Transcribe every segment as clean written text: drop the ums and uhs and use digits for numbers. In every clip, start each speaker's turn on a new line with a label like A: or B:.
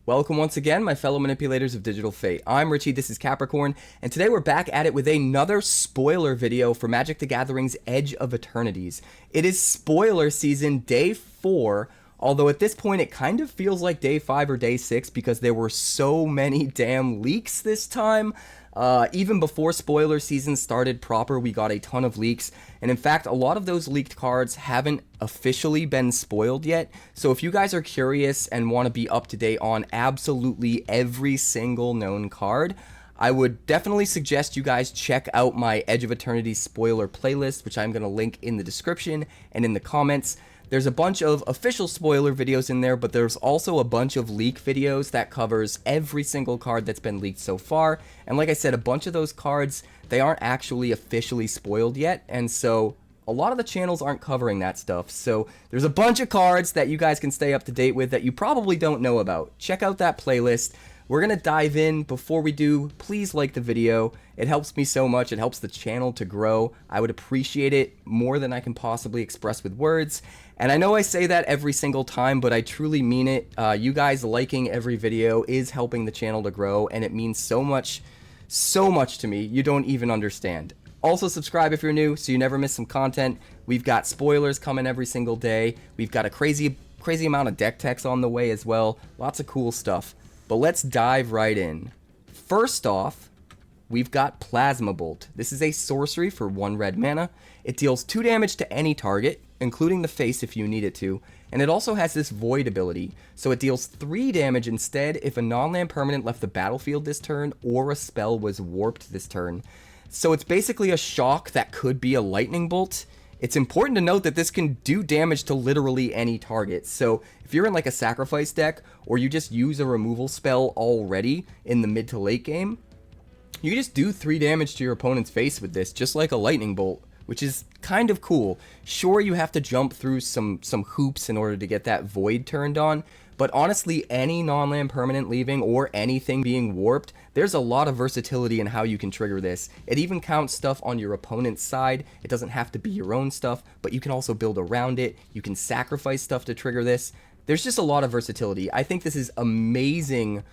A: Welcome once again, my fellow manipulators of digital fate. I'm Richie, this is Capricorn, and today we're back at it with another spoiler video for Magic the Gathering's Edge of Eternities. It is spoiler season day 4, although at this point it kind of feels like day 5 or day 6 because there were so many damn leaks this time. Even before spoiler season started proper, we got a ton of leaks, and in fact, a lot of those leaked cards haven't officially been spoiled yet, so if you guys are curious and want to be up to date on absolutely every single known card, I would definitely suggest you guys check out my Edge of Eternity spoiler playlist, which I'm going to link in the description and in the comments. There's a bunch of official spoiler videos in there, but there's also a bunch of leak videos that covers every single card that's been leaked so far. And like I said, a bunch of those cards, they aren't actually officially spoiled yet, and so a lot of the channels aren't covering that stuff. So there's a bunch of cards that you guys can stay up to date with that you probably don't know about. Check out that playlist. We're going to dive in. Before we do, please like the video. It helps me so much. It helps the channel to grow. I would appreciate it more than I can possibly express with words. And I know I say that every single time, but I truly mean it. You guys liking every video is helping the channel to grow, and it means so much to me. You don't even understand. Also, subscribe if you're new so you never miss some content. We've got spoilers coming every single day. We've got a crazy amount of deck techs on the way as well. Lots of cool stuff. But let's dive right in. First off, we've got Plasma Bolt. This is a sorcery for 1 red mana. It deals 2 damage to any target, including the face if you need it to, and it also has this Void ability, so it deals 3 damage instead if a non-land permanent left the battlefield this turn or a spell was warped this turn. So it's basically a shock that could be a lightning bolt. It's important to note that this can do damage to literally any target, so if you're in like a sacrifice deck, or you just use a removal spell already in the mid to late game, you can just do 3 damage to your opponent's face with this, just like a lightning bolt, which is kind of cool. Sure, you have to jump through some hoops in order to get that void turned on, but honestly, any non-land permanent leaving or anything being warped, there's a lot of versatility in how you can trigger this. It even counts stuff on your opponent's side. It doesn't have to be your own stuff, but you can also build around it. You can sacrifice stuff to trigger this. There's just a lot of versatility. I think this is amazing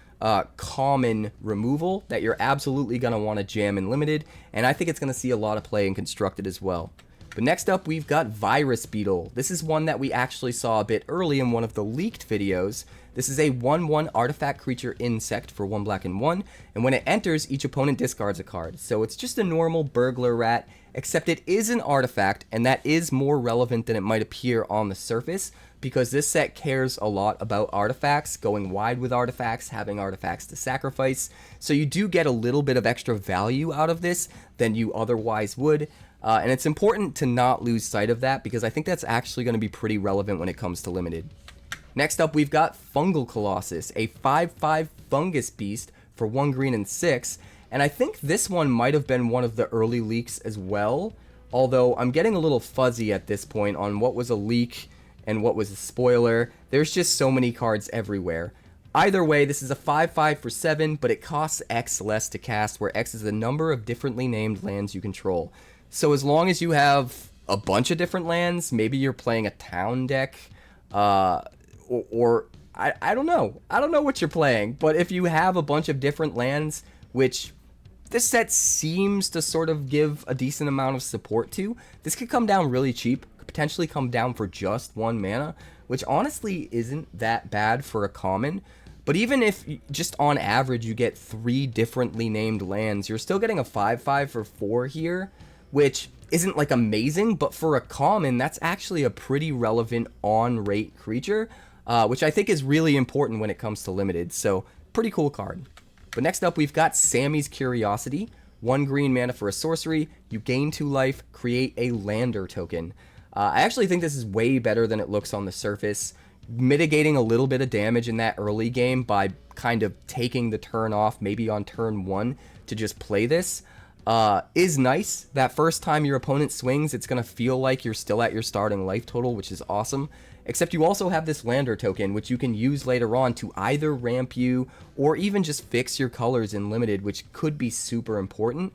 A: common removal that you're absolutely going to want to jam in Limited, and I think it's going to see a lot of play in Constructed as well. But next up, we've got Virus Beetle. This is one that we actually saw a bit early in one of the leaked videos. This is a 1/1 artifact creature insect for 1 black and 1, and when it enters, each opponent discards a card. So it's just a normal burglar rat, except it is an artifact, and that is more relevant than it might appear on the surface, because this set cares a lot about artifacts, going wide with artifacts, having artifacts to sacrifice. So you do get a little bit of extra value out of this than you otherwise would. And it's important to not lose sight of that, because I think that's actually going to be pretty relevant when it comes to Limited. Next up, we've got Fungal Colossus, a 5/5 fungus beast for 1 green and 6. And I think this one might have been one of the early leaks as well, although I'm getting a little fuzzy at this point on what was a leak and what was a spoiler. There's just so many cards everywhere. Either way, this is a 5/5 for 7, but it costs X less to cast, where X is the number of differently named lands you control. So as long as you have a bunch of different lands, maybe you're playing a town deck, or I don't know. I don't know what you're playing, but if you have a bunch of different lands, which this set seems to sort of give a decent amount of support to, this could come down really cheap, could potentially come down for just 1 mana, which honestly isn't that bad for a common. But even if just on average you get 3 differently named lands, you're still getting a 5/5 for 4 here, which isn't like amazing, but for a common, that's actually a pretty relevant on-rate creature, which I think is really important when it comes to Limited, so pretty cool card. But next up, we've got Sammy's Curiosity, 1 green mana for a sorcery, you gain 2 life, create a lander token. I actually think this is way better than it looks on the surface, mitigating a little bit of damage in that early game by kind of taking the turn off, maybe on turn 1, to just play this. Is nice. That first time your opponent swings, it's going to feel like you're still at your starting life total, which is awesome. Except you also have this lander token, which you can use later on to either ramp you or even just fix your colors in Limited, which could be super important.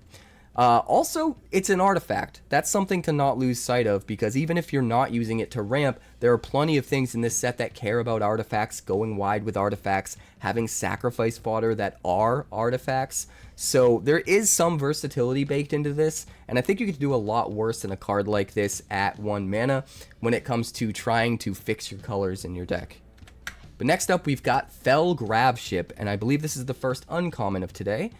A: Also, it's an artifact. That's something to not lose sight of, because even if you're not using it to ramp, there are plenty of things in this set that care about artifacts, going wide with artifacts, having sacrifice fodder that are artifacts. So there is some versatility baked into this, and I think you could do a lot worse than a card like this at 1 mana when it comes to trying to fix your colors in your deck. But next up, we've got Fell Gravship, and I believe this is the first uncommon of today.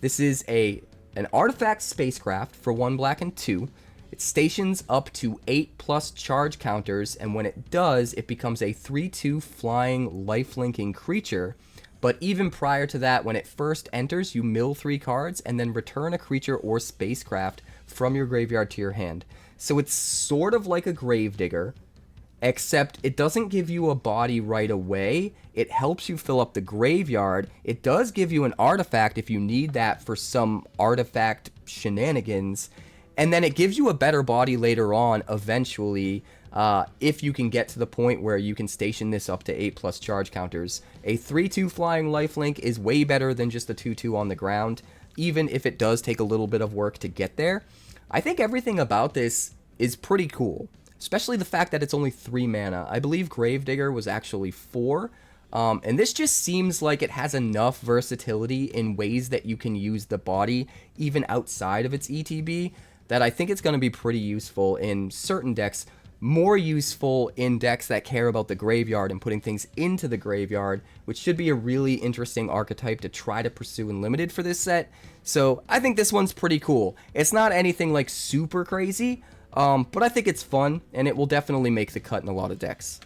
A: This is an artifact spacecraft for 1 black and 2. It stations up to 8+ charge counters, and when it does, it becomes a 3/2 flying life-linking creature. But even prior to that, when it first enters, you mill 3 cards and then return a creature or spacecraft from your graveyard to your hand. So it's sort of like a Gravedigger, except it doesn't give you a body right away. It helps you fill up the graveyard. It does give you an artifact if you need that for some artifact shenanigans. And then it gives you a better body later on, eventually, if you can get to the point where you can station this up to 8+ charge counters. A 3/2 flying lifelink is way better than just a 2/2 on the ground, even if it does take a little bit of work to get there. I think everything about this is pretty cool. Especially the fact that it's only 3 mana. I believe Gravedigger was actually 4. And this just seems like it has enough versatility in ways that you can use the body, even outside of its ETB, that I think it's going to be pretty useful in certain decks. More useful in decks that care about the graveyard and putting things into the graveyard, which should be a really interesting archetype to try to pursue in Limited for this set. So I think this one's pretty cool. It's not anything like super crazy, but I think it's fun, and it will definitely make the cut in a lot of decks.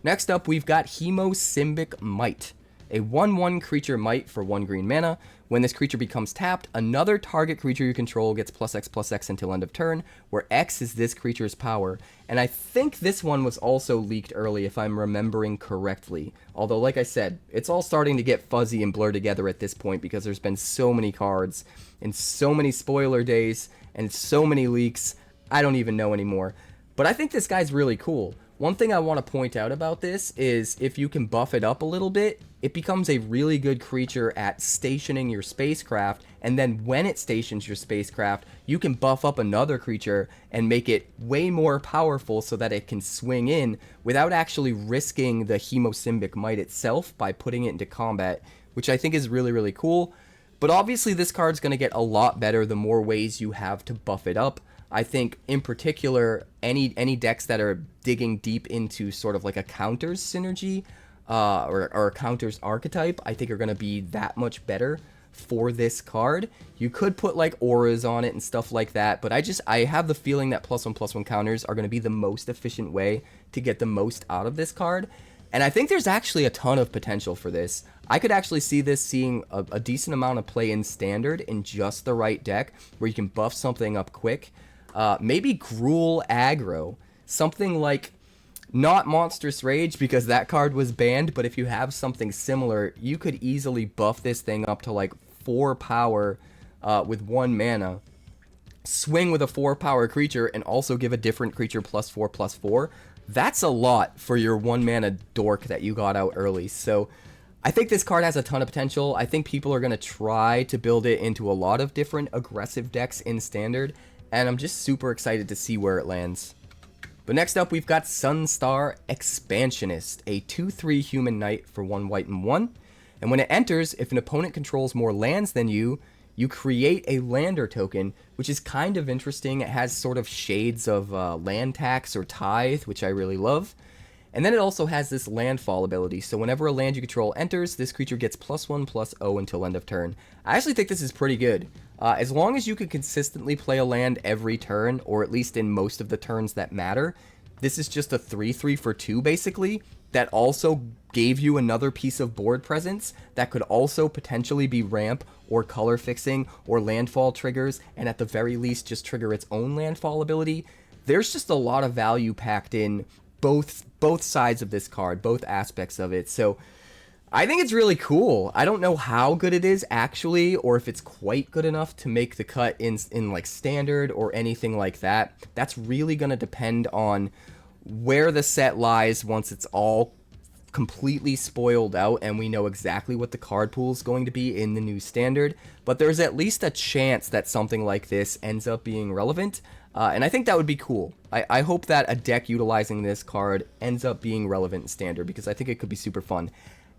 A: Next up, we've got Hemosyic Mite, a 1/1 creature Mite for 1 green mana. When this creature becomes tapped, another target creature you control gets +X/+X until end of turn, where X is this creature's power. And I think this one was also leaked early, if I'm remembering correctly. Although, like I said, it's all starting to get fuzzy and blur together at this point, because there's been so many cards, and so many spoiler days, and so many leaks. I don't even know anymore. But I think this guy's really cool. One thing I want to point out about this is if you can buff it up a little bit, it becomes a really good creature at stationing your spacecraft, and then when it stations your spacecraft, you can buff up another creature and make it way more powerful so that it can swing in without actually risking the Hemosyic Mite itself by putting it into combat, which I think is really, really cool. But obviously this card's going to get a lot better the more ways you have to buff it up. I think, in particular, any decks that are digging deep into sort of like a counters synergy or a counters archetype, I think are going to be that much better for this card. You could put like auras on it and stuff like that, but I have the feeling that +1/+1 counters are going to be the most efficient way to get the most out of this card. And I think there's actually a ton of potential for this. I could actually see this seeing a decent amount of play in Standard in just the right deck, where you can buff something up quick. Maybe Gruul aggro, something like, not Monstrous Rage because that card was banned, but if you have something similar, you could easily buff this thing up to like 4 power with 1 mana, swing with a 4 power creature, and also give a different creature +4/+4. That's a lot for your 1 mana dork that you got out early. So I think this card has a ton of potential. I think people are going to try to build it into a lot of different aggressive decks in Standard, and I'm just super excited to see where it lands. But next up, we've got Sunstar Expansionist, a 2/3 human knight for 1 white and 1. And when it enters, if an opponent controls more lands than you, you create a lander token, which is kind of interesting. It has sort of shades of land tax or tithe, which I really love. And then it also has this landfall ability, so whenever a land you control enters, this creature gets +1/+0 until end of turn. I actually think this is pretty good. As long as you can consistently play a land every turn, or at least in most of the turns that matter, this is just a 3/3 for 2 basically, that also gave you another piece of board presence that could also potentially be ramp or color fixing or landfall triggers, and at the very least just trigger its own landfall ability. There's just a lot of value packed in both sides of this card, both aspects of it. So I think it's really cool. I don't know how good it is actually, or if it's quite good enough to make the cut in like Standard or anything like that. That's really going to depend on where the set lies once it's all completely spoiled out and we know exactly what the card pool is going to be in the new standard, but there's at least a chance that something like this ends up being relevant, and I think that would be cool. I hope that a deck utilizing this card ends up being relevant in standard, because I think it could be super fun.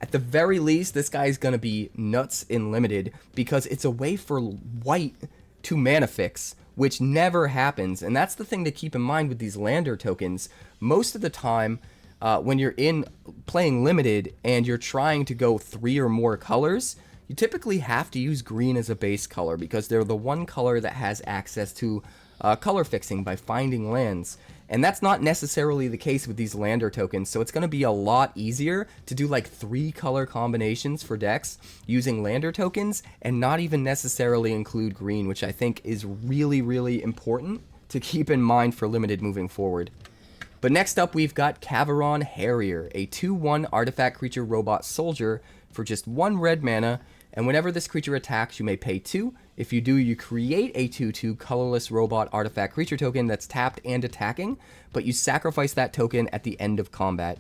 A: At the very least, this guy is going to be nuts in limited, because it's a way for white to mana fix, which never happens, and that's the thing to keep in mind with these lander tokens. Most of the time, when you're playing limited and you're trying to go 3 or more colors, you typically have to use green as a base color, because they're the one color that has access to color fixing by finding lands. And that's not necessarily the case with these lander tokens, so it's going to be a lot easier to do like 3 color combinations for decks using lander tokens and not even necessarily include green, which I think is really, really important to keep in mind for limited moving forward. But next up, we've got Kavaron Harrier, a 2/1 artifact creature robot soldier for just 1 red mana, and whenever this creature attacks, you may pay 2. If you do, you create a 2/2 colorless robot artifact creature token that's tapped and attacking, but you sacrifice that token at the end of combat.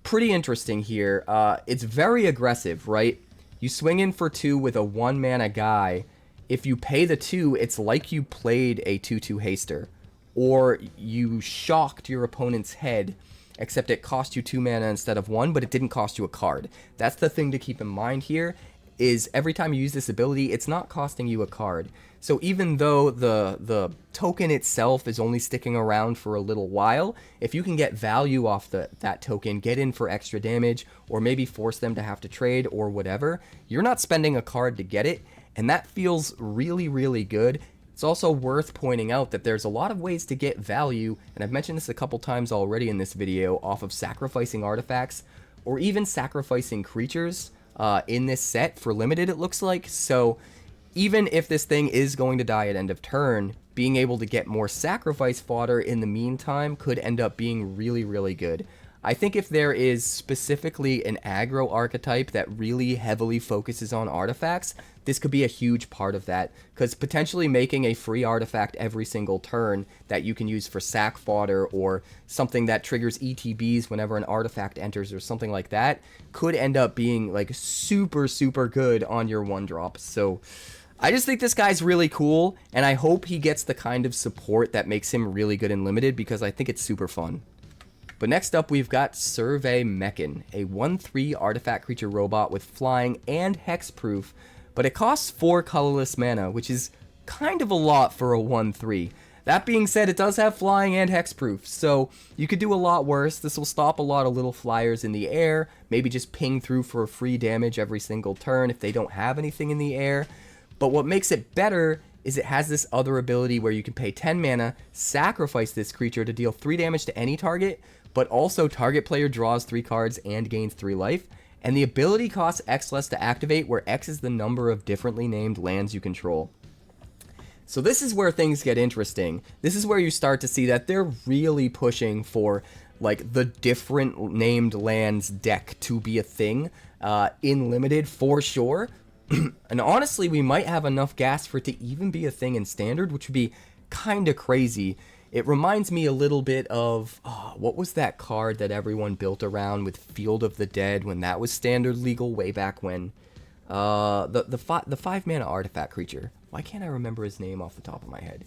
A: Pretty interesting here. It's very aggressive, right? You swing in for 2 with a 1 mana guy. If you pay the 2, it's like you played a 2/2 haster, or you shocked your opponent's head, except it cost you 2 mana instead of 1, but it didn't cost you a card. That's the thing to keep in mind here, is every time you use this ability, it's not costing you a card. So even though the token itself is only sticking around for a little while, if you can get value off that token, get in for extra damage, or maybe force them to have to trade or whatever, you're not spending a card to get it, and that feels really, really good. It's also worth pointing out that there's a lot of ways to get value, and I've mentioned this a couple times already in this video, off of sacrificing artifacts, or even sacrificing creatures in this set for limited, it looks like. So even if this thing is going to die at end of turn, being able to get more sacrifice fodder in the meantime could end up being really, really good. I think if there is specifically an aggro archetype that really heavily focuses on artifacts, this could be a huge part of that, because potentially making a free artifact every single turn that you can use for sack fodder, or something that triggers ETBs whenever an artifact enters or something like that, could end up being like super, super good on your 1-drop. So I just think this guy's really cool, and I hope he gets the kind of support that makes him really good in limited, because I think it's super fun. But next up, we've got 𝑠urvey_Mechan, a 1/3 artifact creature robot with flying and hexproof, but it costs 4 colorless mana, which is kind of a lot for a 1/3. That being said, it does have flying and hexproof, so you could do a lot worse. This will stop a lot of little flyers in the air, maybe just ping through for free damage every single turn if they don't have anything in the air. But what makes it better is it has this other ability where you can pay 10 mana, sacrifice this creature to deal 3 damage to any target, but also target player draws 3 cards and gains 3 life, and the ability costs X less to activate, where X is the number of differently named lands you control. So this is where things get interesting. This is where you start to see that they're really pushing for like the different named lands deck to be a thing in limited for sure. And honestly, we might have enough gas for it to even be a thing in standard, which would be kind of crazy. It reminds me a little bit of, what was that card that everyone built around with Field of the Dead when that was standard legal way back when? The 5 mana artifact creature. Why can't I remember his name off the top of my head?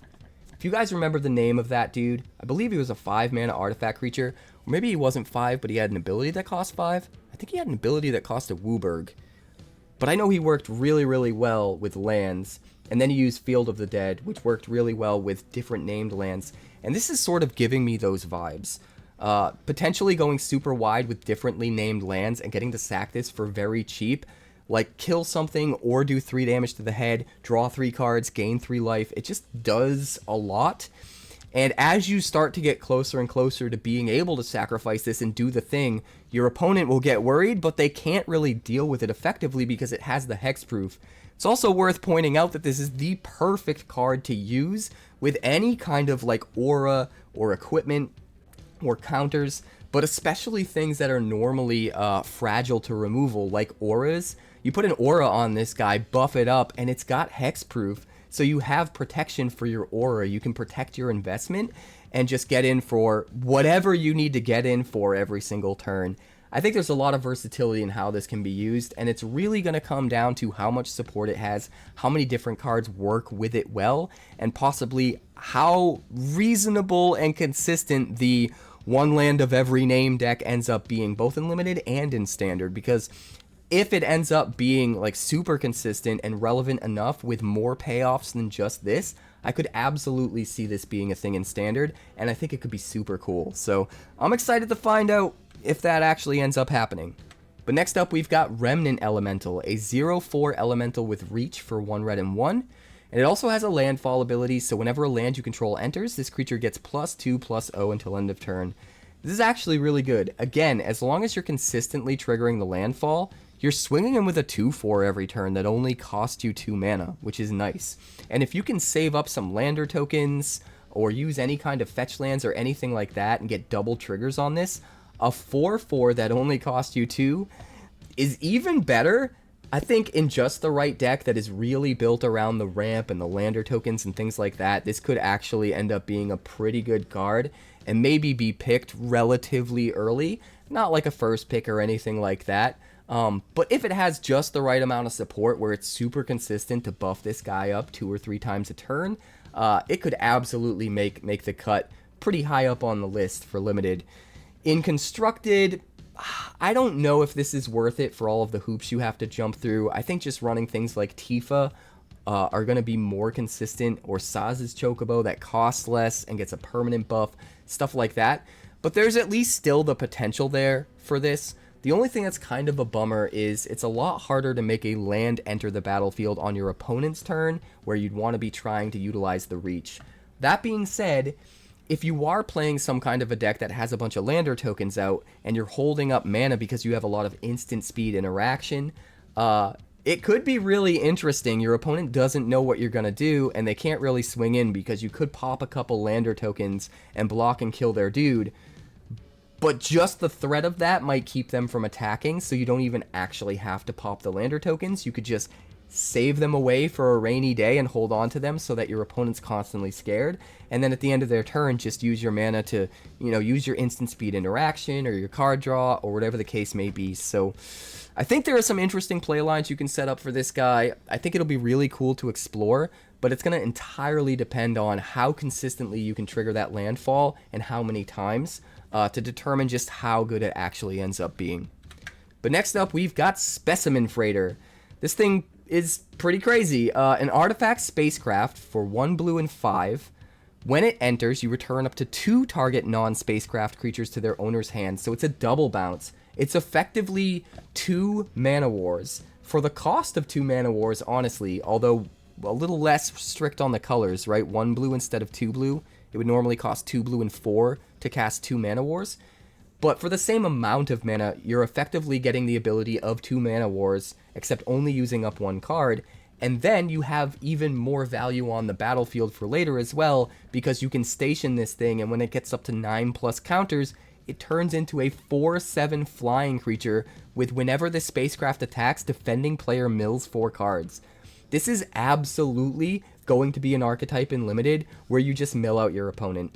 A: If you guys remember the name of that dude, I believe he was a 5 mana artifact creature. Or maybe he wasn't 5, but he had an ability that cost 5. I think he had an ability that cost a WUBRG. But I know he worked really, really well with lands. And then he used Field of the Dead, which worked really well with different named lands. And this is sort of giving me those vibes. Potentially going super wide with differently named lands and getting to sack this for very cheap. Like, kill something or do 3 damage to the head, draw 3 cards, gain 3 life. It just does a lot. And as you start to get closer and closer to being able to sacrifice this and do the thing, your opponent will get worried, but they can't really deal with it effectively because it has the hexproof. It's also worth pointing out that this is the perfect card to use with any kind of like aura or equipment or counters, but especially things that are normally fragile to removal, like auras. You put an aura on this guy, buff it up, and it's got hexproof, so you have protection for your aura. You can protect your investment and just get in for whatever you need to get in for every single turn. I think there's a lot of versatility in how this can be used, and it's really going to come down to how much support it has, how many different cards work with it well, and possibly how reasonable and consistent the one land of every name deck ends up being, both in limited and in standard. Because if it ends up being like super consistent and relevant enough with more payoffs than just this, I could absolutely see this being a thing in standard, and I think it could be super cool. So I'm excited to find out if that actually ends up happening. But next up, we've got Remnant Elemental, a 0/4 elemental with reach for 1 red and 1. And it also has a landfall ability, so whenever a land you control enters, this creature gets +2/+0 until end of turn. This is actually really good. Again, as long as you're consistently triggering the landfall, you're swinging in with a 2/4 every turn that only costs you 2 mana, which is nice. And if you can save up some lander tokens, or use any kind of fetch lands or anything like that and get double triggers on this, a 4/4 that only costs you 2 is even better. I think in just the right deck that is really built around the ramp and the lander tokens and things like that, this could actually end up being a pretty good card and maybe be picked relatively early. Not like a first pick or anything like that. But if it has just the right amount of support where it's super consistent to buff this guy up 2 or 3 times a turn, it could absolutely make the cut pretty high up on the list for limited. In constructed, I don't know if this is worth it for all of the hoops you have to jump through. I think just running things like Tifa are going to be more consistent, or Saz's Chocobo that costs less and gets a permanent buff, stuff like that. But there's at least still the potential there for this. The only thing that's kind of a bummer is it's a lot harder to make a land enter the battlefield on your opponent's turn, where you'd want to be trying to utilize the reach. That being said, if you are playing some kind of a deck that has a bunch of lander tokens out and you're holding up mana because you have a lot of instant speed interaction, it could be really interesting. Your opponent doesn't know what you're going to do, and they can't really swing in because you could pop a couple lander tokens and block and kill their dude. But just the threat of that might keep them from attacking, so you don't even actually have to pop the lander tokens. You could just save them away for a rainy day and hold on to them so that your opponent's constantly scared. And then at the end of their turn, just use your mana to, use your instant speed interaction or your card draw or whatever the case may be. So I think there are some interesting play lines you can set up for this guy. I think it'll be really cool to explore, but it's going to entirely depend on how consistently you can trigger that landfall and how many times to determine just how good it actually ends up being. But next up, we've got Specimen Freighter. This thing is pretty crazy. An artifact spacecraft for 1 blue and 5. When it enters, you return up to 2 target non-spacecraft creatures to their owner's hand, so it's a double bounce. It's effectively 2 mana wars. For the cost of 2 mana wars, honestly, although a little less strict on the colors, right? 1 blue instead of 2 blue. It would normally cost 2 blue and 4 to cast 2 mana wars. But for the same amount of mana, you're effectively getting the ability of 2 mana wars, except only using up 1 card. And then you have even more value on the battlefield for later as well, because you can station this thing, and when it gets up to 9+ counters, it turns into a 4/7 flying creature with, whenever the spacecraft attacks, defending player mills 4 cards. This is absolutely going to be an archetype in Limited where you just mill out your opponent.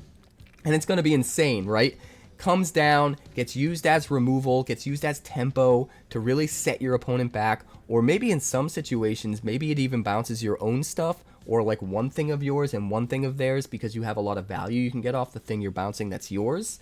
A: And it's going to be insane, right? Comes down, gets used as removal, gets used as tempo to really set your opponent back, or maybe in some situations, maybe it even bounces your own stuff, or like one thing of yours and one thing of theirs, because you have a lot of value you can get off the thing you're bouncing that's yours.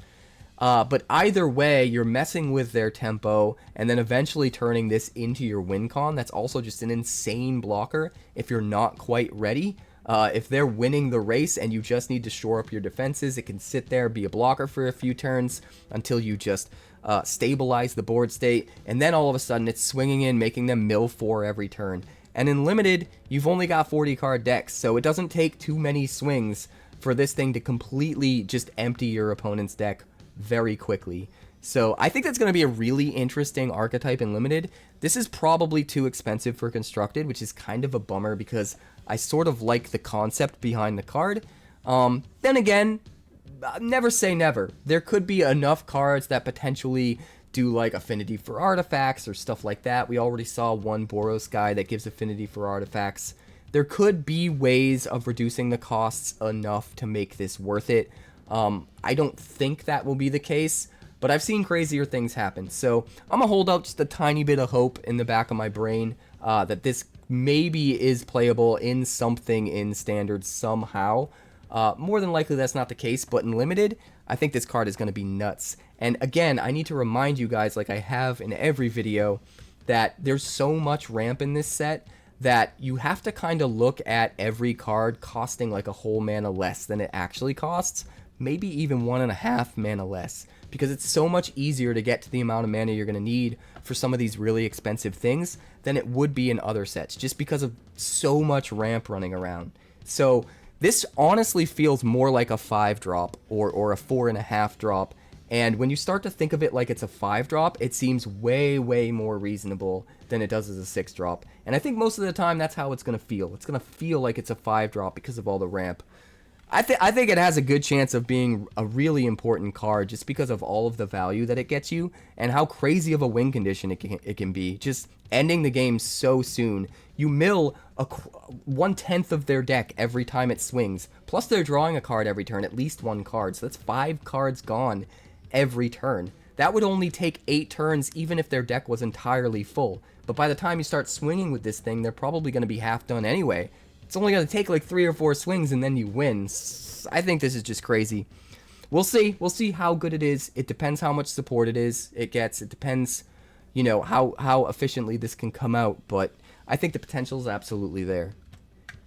A: But either way, you're messing with their tempo and then eventually turning this into your WinCon. That's also just an insane blocker if you're not quite ready. If they're winning the race and you just need to shore up your defenses, it can sit there, be a blocker for a few turns until you just stabilize the board state. And then all of a sudden it's swinging in, making them mill 4 every turn. And in Limited, you've only got 40 card decks, so it doesn't take too many swings for this thing to completely just empty your opponent's deck very quickly. So I think that's going to be a really interesting archetype in Limited. This is probably too expensive for Constructed, which is kind of a bummer because I sort of like the concept behind the card. Then again, never say never. There could be enough cards that potentially do like affinity for artifacts or stuff like that. We already saw one Boros guy that gives affinity for artifacts. There could be ways of reducing the costs enough to make this worth it. I don't think that will be the case, but I've seen crazier things happen. So I'm going to hold out just a tiny bit of hope in the back of my brain that this maybe is playable in something in Standard somehow. More than likely that's not the case, but in Limited, I think this card is going to be nuts. And again, I need to remind you guys, like I have in every video, that there's so much ramp in this set that you have to kind of look at every card costing like a whole mana less than it actually costs, maybe even 1.5 mana less, because it's so much easier to get to the amount of mana you're going to need for some of these really expensive things than it would be in other sets, just because of so much ramp running around. So this honestly feels more like a 5-drop or a 4.5-drop, and when you start to think of it like it's a 5-drop, it seems way, way more reasonable than it does as a 6-drop. And I think most of the time that's how it's going to feel. It's going to feel like it's a 5-drop because of all the ramp. I think it has a good chance of being a really important card just because of all of the value that it gets you and how crazy of a win condition it can be. Just ending the game so soon. You mill 1/10 of their deck every time it swings. Plus they're drawing a card every turn, at least 1 card. So that's 5 cards gone every turn. That would only take 8 turns even if their deck was entirely full. But by the time you start swinging with this thing, they're probably going to be half done anyway. It's only going to take like 3 or 4 swings and then you win. I think this is just crazy. We'll see. We'll see how good it is. It depends how much support it gets. It depends, you know, how efficiently this can come out. But I think the potential is absolutely there.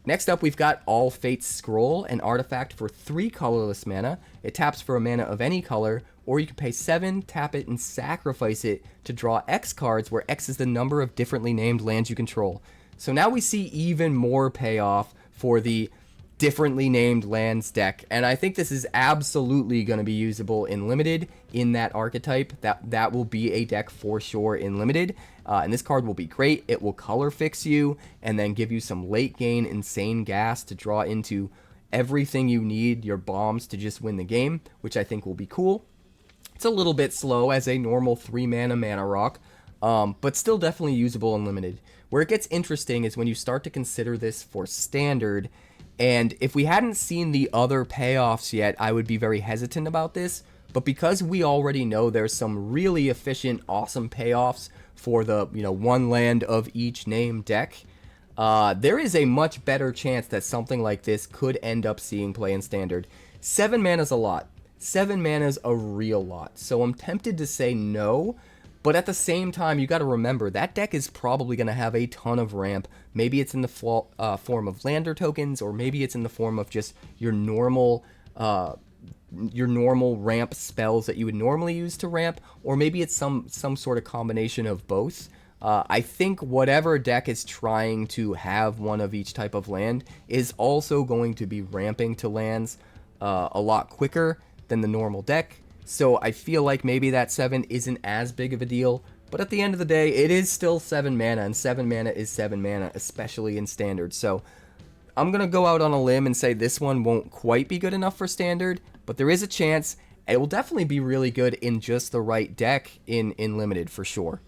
A: Next up, we've got All Fate's Scroll, an artifact for 3 colorless mana. It taps for a mana of any color, or you can pay 7, tap it, and sacrifice it to draw X cards, where X is the number of differently named lands you control. So now we see even more payoff for the differently named lands deck, and I think this is absolutely going to be usable in Limited in that archetype. That will be a deck for sure in Limited, and this card will be great. It will color fix you and then give you some late game insane gas to draw into everything you need, your bombs, to just win the game, which I think will be cool. It's a little bit slow as a normal 3-mana mana rock, but still definitely usable and Limited. Where it gets interesting is when you start to consider this for Standard, and if we hadn't seen the other payoffs yet, I would be very hesitant about this, but because we already know there's some really efficient, awesome payoffs for the, 1 land of each name deck, there is a much better chance that something like this could end up seeing play in Standard. 7 mana is a lot. 7 mana is a real lot, so I'm tempted to say no, but at the same time, you got to remember, that deck is probably going to have a ton of ramp. Maybe it's in the form of lander tokens, or maybe it's in the form of just your normal ramp spells that you would normally use to ramp, or maybe it's some sort of combination of both. I think whatever deck is trying to have one of each type of land is also going to be ramping to lands a lot quicker than the normal deck. So I feel like maybe that 7 isn't as big of a deal, but at the end of the day, it is still 7 mana, and 7 mana is 7 mana, especially in Standard. So I'm going to go out on a limb and say this one won't quite be good enough for Standard, but there is a chance. It will definitely be really good in just the right deck in Limited for sure.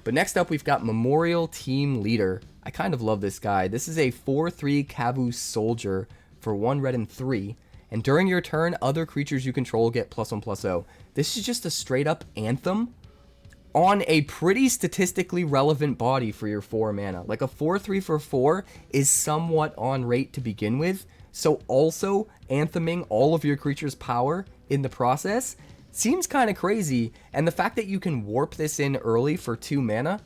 A: But next up, we've got Memorial Team Leader. I kind of love this guy. This is a 4/3 Kavu Soldier for 1 red and 3. And during your turn, other creatures you control get +1/+0. This is just a straight up anthem on a pretty statistically relevant body for your 4 mana. Like a 4/3 for 4 is somewhat on rate to begin with. So also antheming all of your creatures' power in the process seems kind of crazy. And the fact that you can warp this in early for 2 mana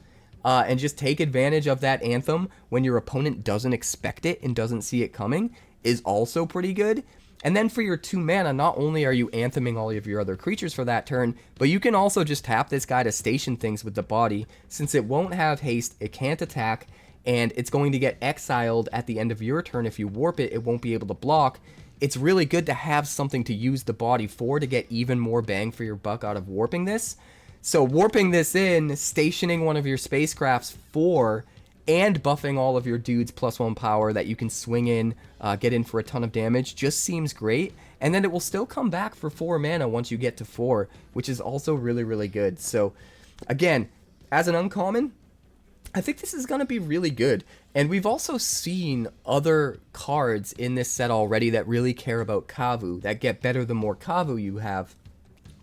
A: and just take advantage of that anthem when your opponent doesn't expect it and doesn't see it coming is also pretty good. And then for your 2 mana, not only are you antheming all of your other creatures for that turn, but you can also just tap this guy to station things with the body. Since it won't have haste, it can't attack, and it's going to get exiled at the end of your turn. If you warp it, it won't be able to block. It's really good to have something to use the body for to get even more bang for your buck out of warping this. So warping this in, stationing one of your spacecrafts for, and buffing all of your dudes +1 power that you can swing in, get in for a ton of damage, just seems great. And then it will still come back for 4 mana once you get to 4, which is also really, really good. So again, as an uncommon, I think this is going to be really good. And we've also seen other cards in this set already that really care about Kavu, that get better the more Kavu you have.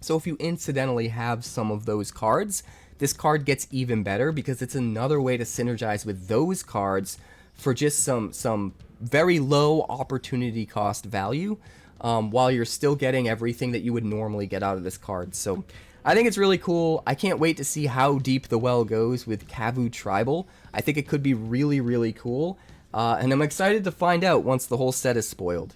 A: So if you incidentally have some of those cards, this card gets even better because it's another way to synergize with those cards for just some very low opportunity cost value, while you're still getting everything that you would normally get out of this card. So I think it's really cool. I can't wait to see how deep the well goes with Kavu Tribal. I think it could be really, really cool. And I'm excited to find out once the whole set is spoiled.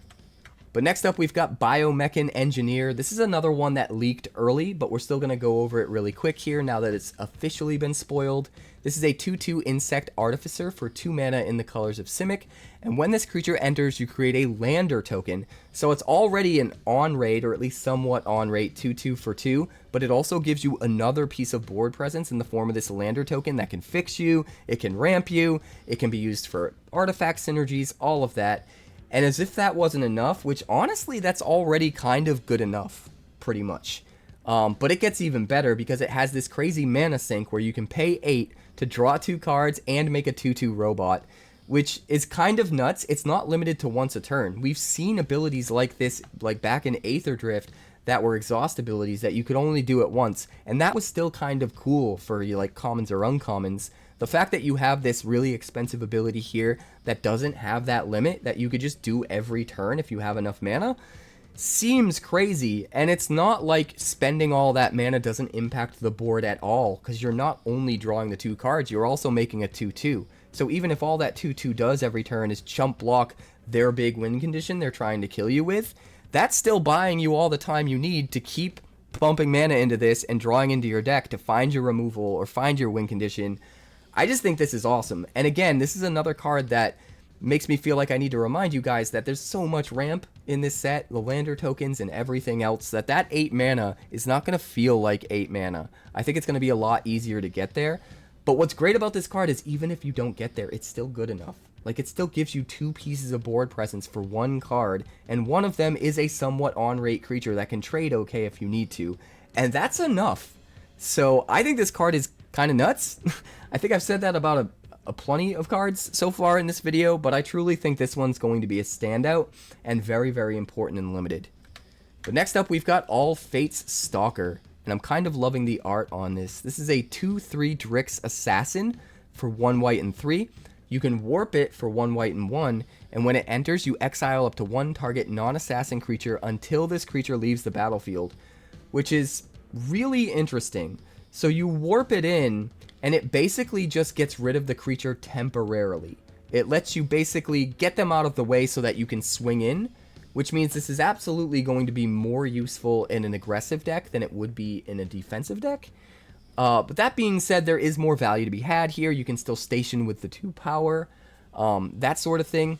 A: But next up, we've got Biomechan Engineer. This is another one that leaked early, but we're still going to go over it really quick here now that it's officially been spoiled. This is a 2/2 Insect Artificer for 2 mana in the colors of Simic, and when this creature enters, you create a Lander token. So it's already an on-rate, or at least somewhat on-rate, 2/2 for 2, but it also gives you another piece of board presence in the form of this Lander token that can fix you, it can ramp you, it can be used for artifact synergies, all of that. And as if that wasn't enough, which honestly, that's already kind of good enough, pretty much. But it gets even better because it has this crazy mana sink where you can pay 8 to draw 2 cards and make a 2/2 robot, which is kind of nuts. It's not limited to once a turn. We've seen abilities like this, like back in Aether Drift, that were exhaust abilities that you could only do it once, and that was still kind of cool for you like commons or uncommons. The fact that you have this really expensive ability here that doesn't have that limit, that you could just do every turn if you have enough mana, seems crazy. And it's not like spending all that mana doesn't impact the board at all, because you're not only drawing the 2 cards, you're also making a 2/2. So even if all that 2/2 does every turn is chump block their big win condition they're trying to kill you with, that's still buying you all the time you need to keep pumping mana into this and drawing into your deck to find your removal or find your win condition. I just think this is awesome. And again, this is another card that makes me feel like I need to remind you guys that there's so much ramp in this set, the Lander tokens and everything else, that 8 mana is not going to feel like 8 mana. I think it's going to be a lot easier to get there. But what's great about this card is even if you don't get there, it's still good enough. Like, it still gives you 2 pieces of board presence for 1 card, and one of them is a somewhat on-rate creature that can trade okay if you need to. And that's enough. So I think this card is kind of nuts. I think I've said that about a plenty of cards so far in this video, but I truly think this one's going to be a standout and very, very important and limited. But next up, we've got All Fates Stalker, and I'm kind of loving the art on this. This is a 2/3 Drix Assassin for 1 white and 3. You can warp it for 1 white and 1, and when it enters, you exile up to 1 target non-assassin creature until this creature leaves the battlefield, which is really interesting. So you warp it in, and it basically just gets rid of the creature temporarily. It lets you basically get them out of the way so that you can swing in, which means this is absolutely going to be more useful in an aggressive deck than it would be in a defensive deck. But that being said, there is more value to be had here. You can still station with the 2 power, that sort of thing.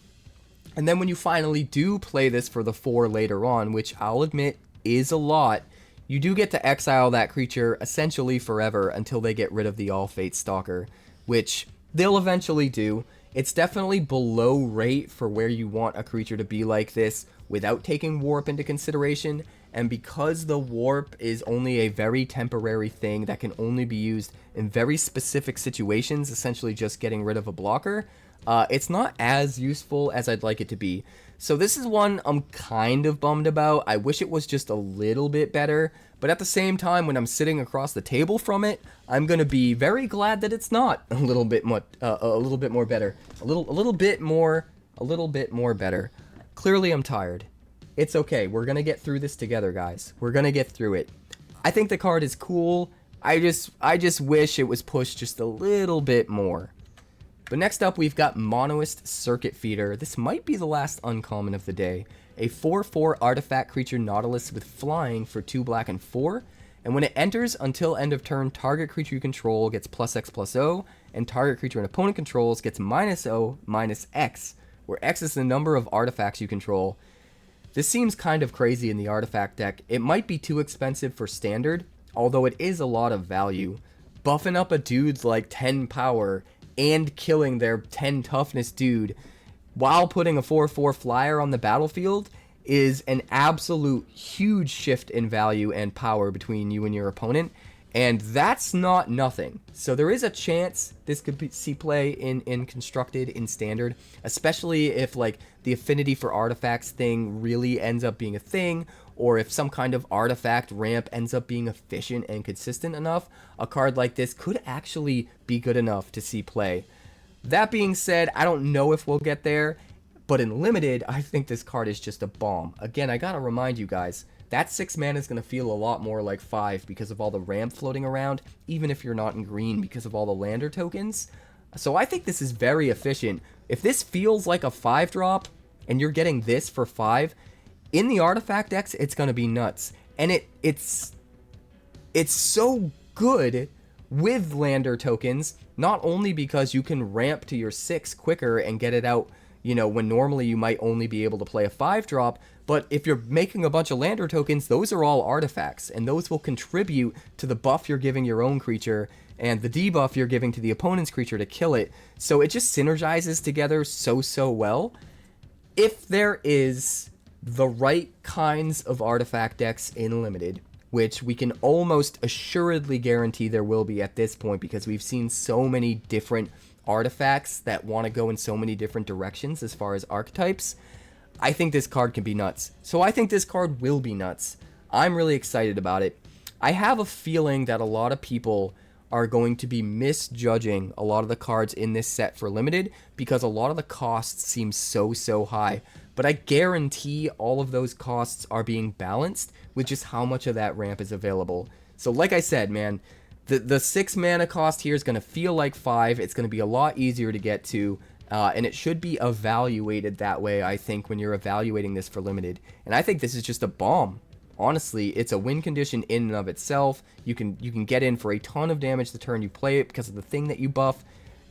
A: And then when you finally do play this for the 4 later on, which I'll admit is a lot, you do get to exile that creature essentially forever until they get rid of the All Fates Stalker, which they'll eventually do. It's definitely below rate for where you want a creature to be like this without taking warp into consideration, and because the warp is only a very temporary thing that can only be used in very specific situations, essentially just getting rid of a blocker, it's not as useful as I'd like it to be. So this is one I'm kind of bummed about. I wish it was just a little bit better, but at the same time, when I'm sitting across the table from it, I'm gonna be very glad that it's not a little bit more better, a little bit more better. Clearly, I'm tired. It's okay. We're gonna get through this together, guys. We're gonna get through it. I think the card is cool. I just wish it was pushed just a little bit more. But next up, we've got Monoist Circuit Feeder. This might be the last uncommon of the day. A 4/4 artifact creature Nautilus with flying for 2 black and 4. And when it enters, until end of turn, target creature you control gets +X/+0, and target creature an opponent controls gets -0/-X, where X is the number of artifacts you control. This seems kind of crazy in the artifact deck. It might be too expensive for standard, although it is a lot of value. Buffing up a dude's like 10 power and killing their 10 toughness dude while putting a 4/4 flyer on the battlefield is an absolute huge shift in value and power between you and your opponent. And that's not nothing. So there is a chance this could see play in Constructed, in Standard, especially if like the affinity for artifacts thing really ends up being a thing, or if some kind of artifact ramp ends up being efficient and consistent enough, a card like this could actually be good enough to see play. That being said, I don't know if we'll get there, but in Limited, I think this card is just a bomb. Again, I gotta remind you guys, that 6 mana is going to feel a lot more like 5 because of all the ramp floating around, even if you're not in green because of all the lander tokens. So I think this is very efficient. If this feels like a 5-drop, and you're getting this for 5, in the artifact decks, it's going to be nuts. And it's so good with lander tokens, not only because you can ramp to your 6 quicker and get it out, you know, when normally you might only be able to play a 5-drop, but if you're making a bunch of lander tokens, those are all artifacts, and those will contribute to the buff you're giving your own creature and the debuff you're giving to the opponent's creature to kill it. So it just synergizes together so well. If there is the right kinds of artifact decks in Limited, which we can almost assuredly guarantee there will be at this point because we've seen so many different artifacts that want to go in so many different directions as far as archetypes, I think this card can be nuts. So I think this card will be nuts. I'm really excited about it. I have a feeling that a lot of people are going to be misjudging a lot of the cards in this set for Limited because a lot of the costs seem so high. But I guarantee all of those costs are being balanced with just how much of that ramp is available. So like I said, man, the 6 mana cost here is going to feel like 5. It's going to be a lot easier to get to. And it should be evaluated that way, I think, when you're evaluating this for Limited. And I think this is just a bomb. Honestly, it's a win condition in and of itself. You can get in for a ton of damage the turn you play it because of the thing that you buff.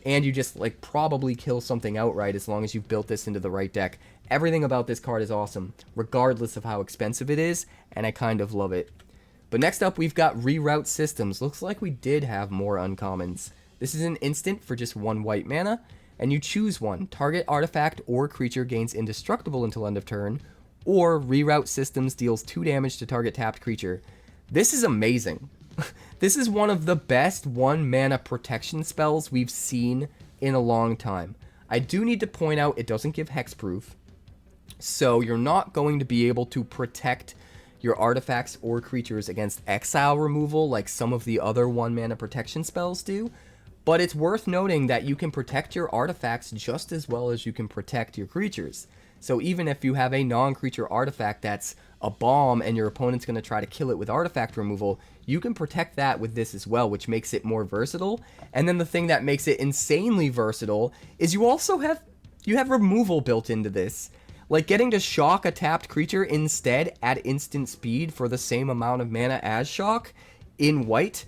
A: And you just, like, probably kill something outright as long as you've built this into the right deck. Everything about this card is awesome, regardless of how expensive it is. And I kind of love it. But next up, we've got Reroute Systems. Looks like we did have more uncommons. This is an instant for just 1 white mana. And you choose one. Target artifact or creature gains indestructible until end of turn, or Reroute Systems deals 2 damage to target tapped creature. This is amazing. This is one of the best 1 mana protection spells we've seen in a long time. I do need to point out it doesn't give hexproof, so you're not going to be able to protect your artifacts or creatures against exile removal like some of the other 1 mana protection spells do. But it's worth noting that you can protect your artifacts just as well as you can protect your creatures. So even if you have a non-creature artifact that's a bomb and your opponent's going to try to kill it with artifact removal, you can protect that with this as well, which makes it more versatile. And then the thing that makes it insanely versatile is you also have removal built into this. Like getting to shock a tapped creature instead at instant speed for the same amount of mana as shock in white,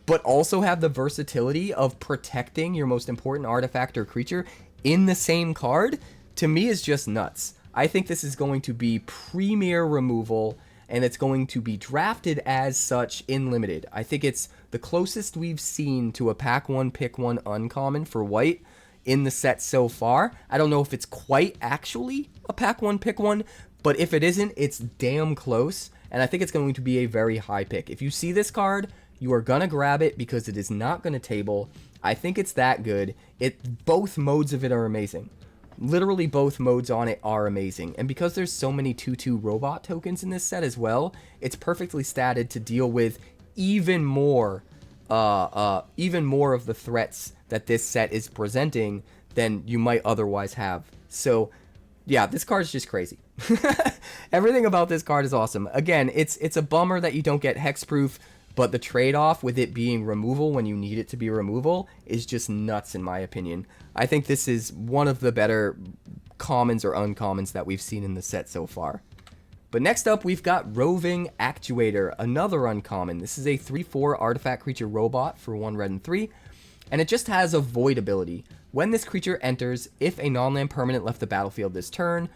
A: but also have the versatility of protecting your most important artifact or creature in the same card, to me is just nuts. I think this is going to be premier removal, and it's going to be drafted as such in Limited. I think it's the closest we've seen to a pack 1, pick 1 uncommon for white in the set so far. I don't know if it's quite actually a pack 1, pick 1, but if it isn't, it's damn close, and I think it's going to be a very high pick. If you see this card, you are going to grab it because it is not going to table. I think it's that good. Both modes of it are amazing. Literally both modes on it are amazing. And because there's so many 2/2 robot tokens in this set as well, it's perfectly statted to deal with even more of the threats that this set is presenting than you might otherwise have. So yeah, this card is just crazy. Everything about this card is awesome. Again, it's a bummer that you don't get hexproof, but the trade-off with it being removal when you need it to be removal is just nuts in my opinion. I think this is one of the better commons or uncommons that we've seen in the set so far. But next up, we've got Roving Actuator, another uncommon. This is a 3/4 artifact creature robot for 1 red and 3, and it just has a void ability. When this creature enters, if a non-land permanent left the battlefield this turn,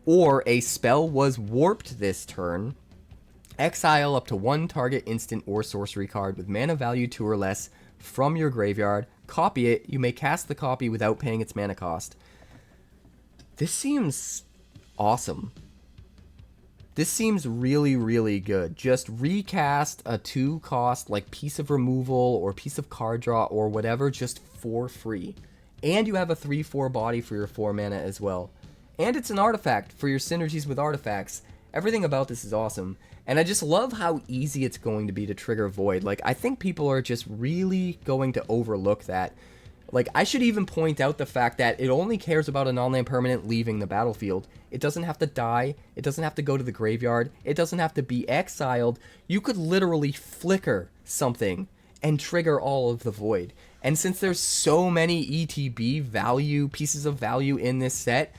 A: or a spell was warped this turn, exile up to 1 target instant or sorcery card with mana value 2 or less from your graveyard, copy it, you may cast the copy without paying its mana cost. This seems awesome. This seems really, really good. Just recast a 2-cost like Piece of Removal or Piece of Card Draw or whatever just for free. And you have a 3/4 body for your 4 mana as well. And it's an artifact for your synergies with artifacts. Everything about this is awesome. And I just love how easy it's going to be to trigger Void. Like, I think people are just really going to overlook that. Like, I should even point out the fact that it only cares about a non-land permanent leaving the battlefield. It doesn't have to die. It doesn't have to go to the graveyard. It doesn't have to be exiled. You could literally flicker something and trigger all of the Void. And since there's so many ETB value, pieces of value in this set,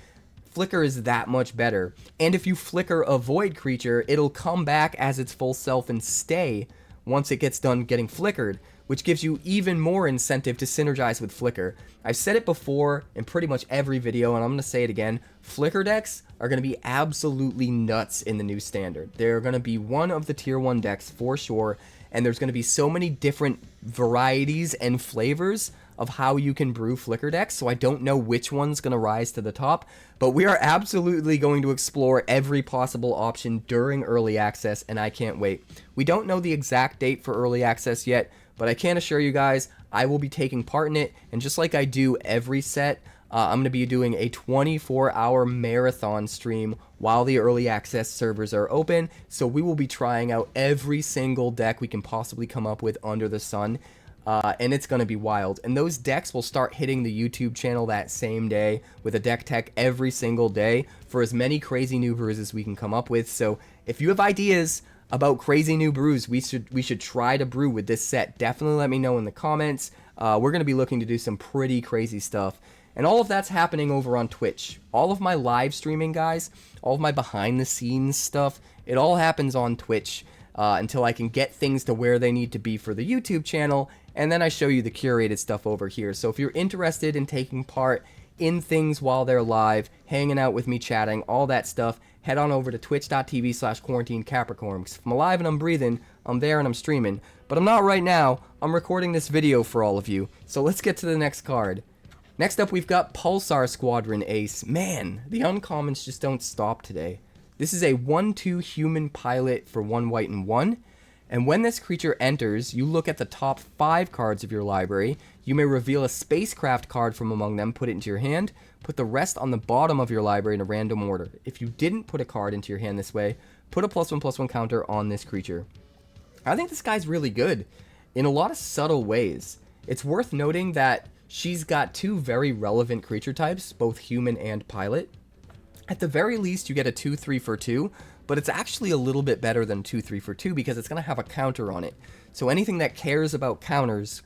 A: Flicker is that much better. And if you flicker a Void creature, it'll come back as its full self and stay once it gets done getting flickered, which gives you even more incentive to synergize with Flicker. I've said it before in pretty much every video, and I'm going to say it again. Flicker decks are going to be absolutely nuts in the new standard. They're going to be one of the tier 1 decks for sure, and there's going to be so many different varieties and flavors of how you can brew Flicker decks, so I don't know which one's going to rise to the top, but we are absolutely going to explore every possible option during early access, and I can't wait. We don't know the exact date for early access yet, but I can assure you guys I will be taking part in it, and just like I do every set, I'm going to be doing a 24-hour marathon stream while the early access servers are open, so we will be trying out every single deck we can possibly come up with under the sun. And it's going to be wild. And those decks will start hitting the YouTube channel that same day with a deck tech every single day for as many crazy new brews as we can come up with. So if you have ideas about crazy new brews we should try to brew with this set, definitely let me know in the comments. We're going to be looking to do some pretty crazy stuff. And all of that's happening over on Twitch. All of my live streaming, guys, all of my behind the scenes stuff, it all happens on Twitch until I can get things to where they need to be for the YouTube channel. And then I show you the curated stuff over here. So if you're interested in taking part in things while they're live, hanging out with me, chatting, all that stuff, head on over to twitch.tv/quarantinecapricorn. Because if I'm alive and I'm breathing, I'm there and I'm streaming. But I'm not right now. I'm recording this video for all of you. So let's get to the next card. Next up, we've got Pulsar Squadron Ace. Man, the uncommons just don't stop today. This is a 1/2 human pilot for 1 white and 1. And when this creature enters, you look at the top 5 cards of your library. You may reveal a spacecraft card from among them, put it into your hand, put the rest on the bottom of your library in a random order. If you didn't put a card into your hand this way, put a +1/+1 counter on this creature. I think this guy's really good in a lot of subtle ways. It's worth noting that she's got 2 very relevant creature types, both human and pilot. At the very least, you get a 2/3 for 2, but it's actually a little bit better than 2/3 for 2 because it's going to have a counter on it. So anything that cares about counters,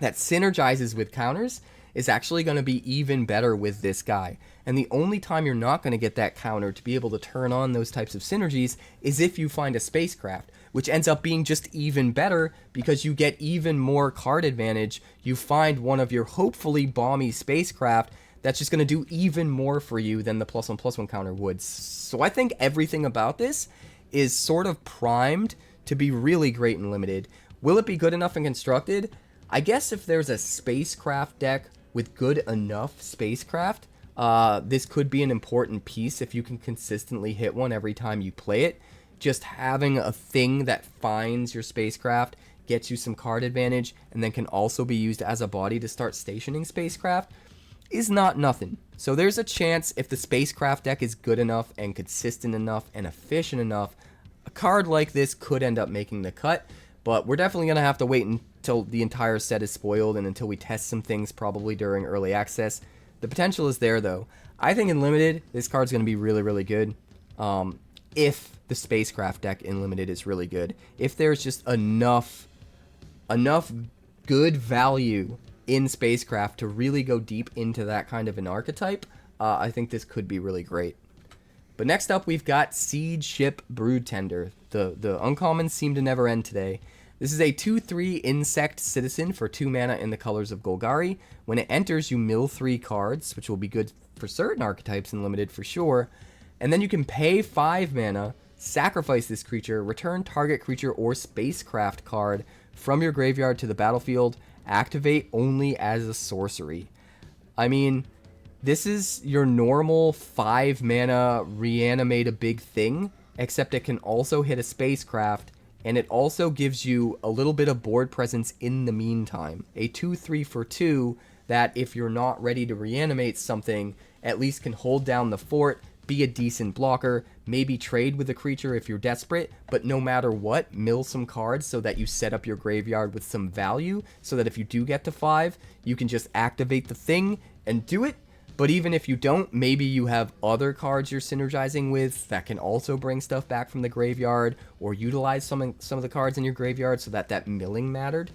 A: that synergizes with counters, is actually going to be even better with this guy. And the only time you're not going to get that counter to be able to turn on those types of synergies is if you find a spacecraft, which ends up being just even better because you get even more card advantage. You find one of your hopefully bomby spacecraft that's just going to do even more for you than the +1/+1 counter would. So I think everything about this is sort of primed to be really great and limited. Will it be good enough and constructed? I guess if there's a spacecraft deck with good enough spacecraft, this could be an important piece if you can consistently hit one every time you play it. Just having a thing that finds your spacecraft, gets you some card advantage, and then can also be used as a body to start stationing spacecraft is not nothing. So there's a chance if the spacecraft deck is good enough and consistent enough and efficient enough, a card like this could end up making the cut. But we're definitely going to have to wait until the entire set is spoiled and until we test some things probably during early access. The potential is there though. I think in limited, this card's going to be really, really good. If the spacecraft deck in limited is really good. If there's just enough good value in spacecraft to really go deep into that kind of an archetype, I think this could be really great. But next up, we've got Siege Ship Broodtender. The uncommons seem to never end today. This is a 2/3 insect citizen for 2 mana in the colors of Golgari. When it enters, you mill 3 cards, which will be good for certain archetypes in limited for sure. And then you can pay 5 mana, sacrifice this creature, return target creature or spacecraft card from your graveyard to the battlefield, activate only as a sorcery. I mean, this is your normal 5 mana reanimate a big thing except it can also hit a spacecraft, and it also gives you a little bit of board presence in the meantime. A 2/3 for 2 that, if you're not ready to reanimate something, at least can hold down the fort, be a decent blocker, maybe trade with a creature if you're desperate, but no matter what, mill some cards so that you set up your graveyard with some value, so that if you do get to 5, you can just activate the thing and do it. But even if you don't, maybe you have other cards you're synergizing with that can also bring stuff back from the graveyard, or utilize some of the cards in your graveyard so that that milling mattered.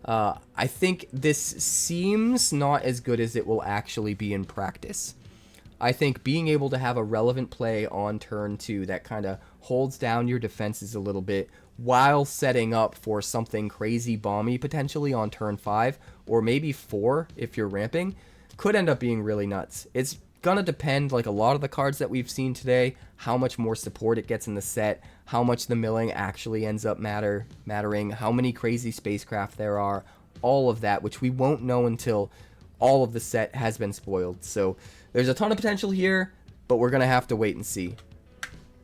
A: I think this seems not as good as it will actually be in practice. I think being able to have a relevant play on turn 2 that kind of holds down your defenses a little bit while setting up for something crazy bomby potentially on turn 5, or maybe 4 if you're ramping, could end up being really nuts. It's gonna depend, like a lot of the cards that we've seen today, how much more support it gets in the set, how much the milling actually ends up mattering, how many crazy spacecraft there are, all of that, which we won't know until all of the set has been spoiled. So there's a ton of potential here, but we're gonna have to wait and see.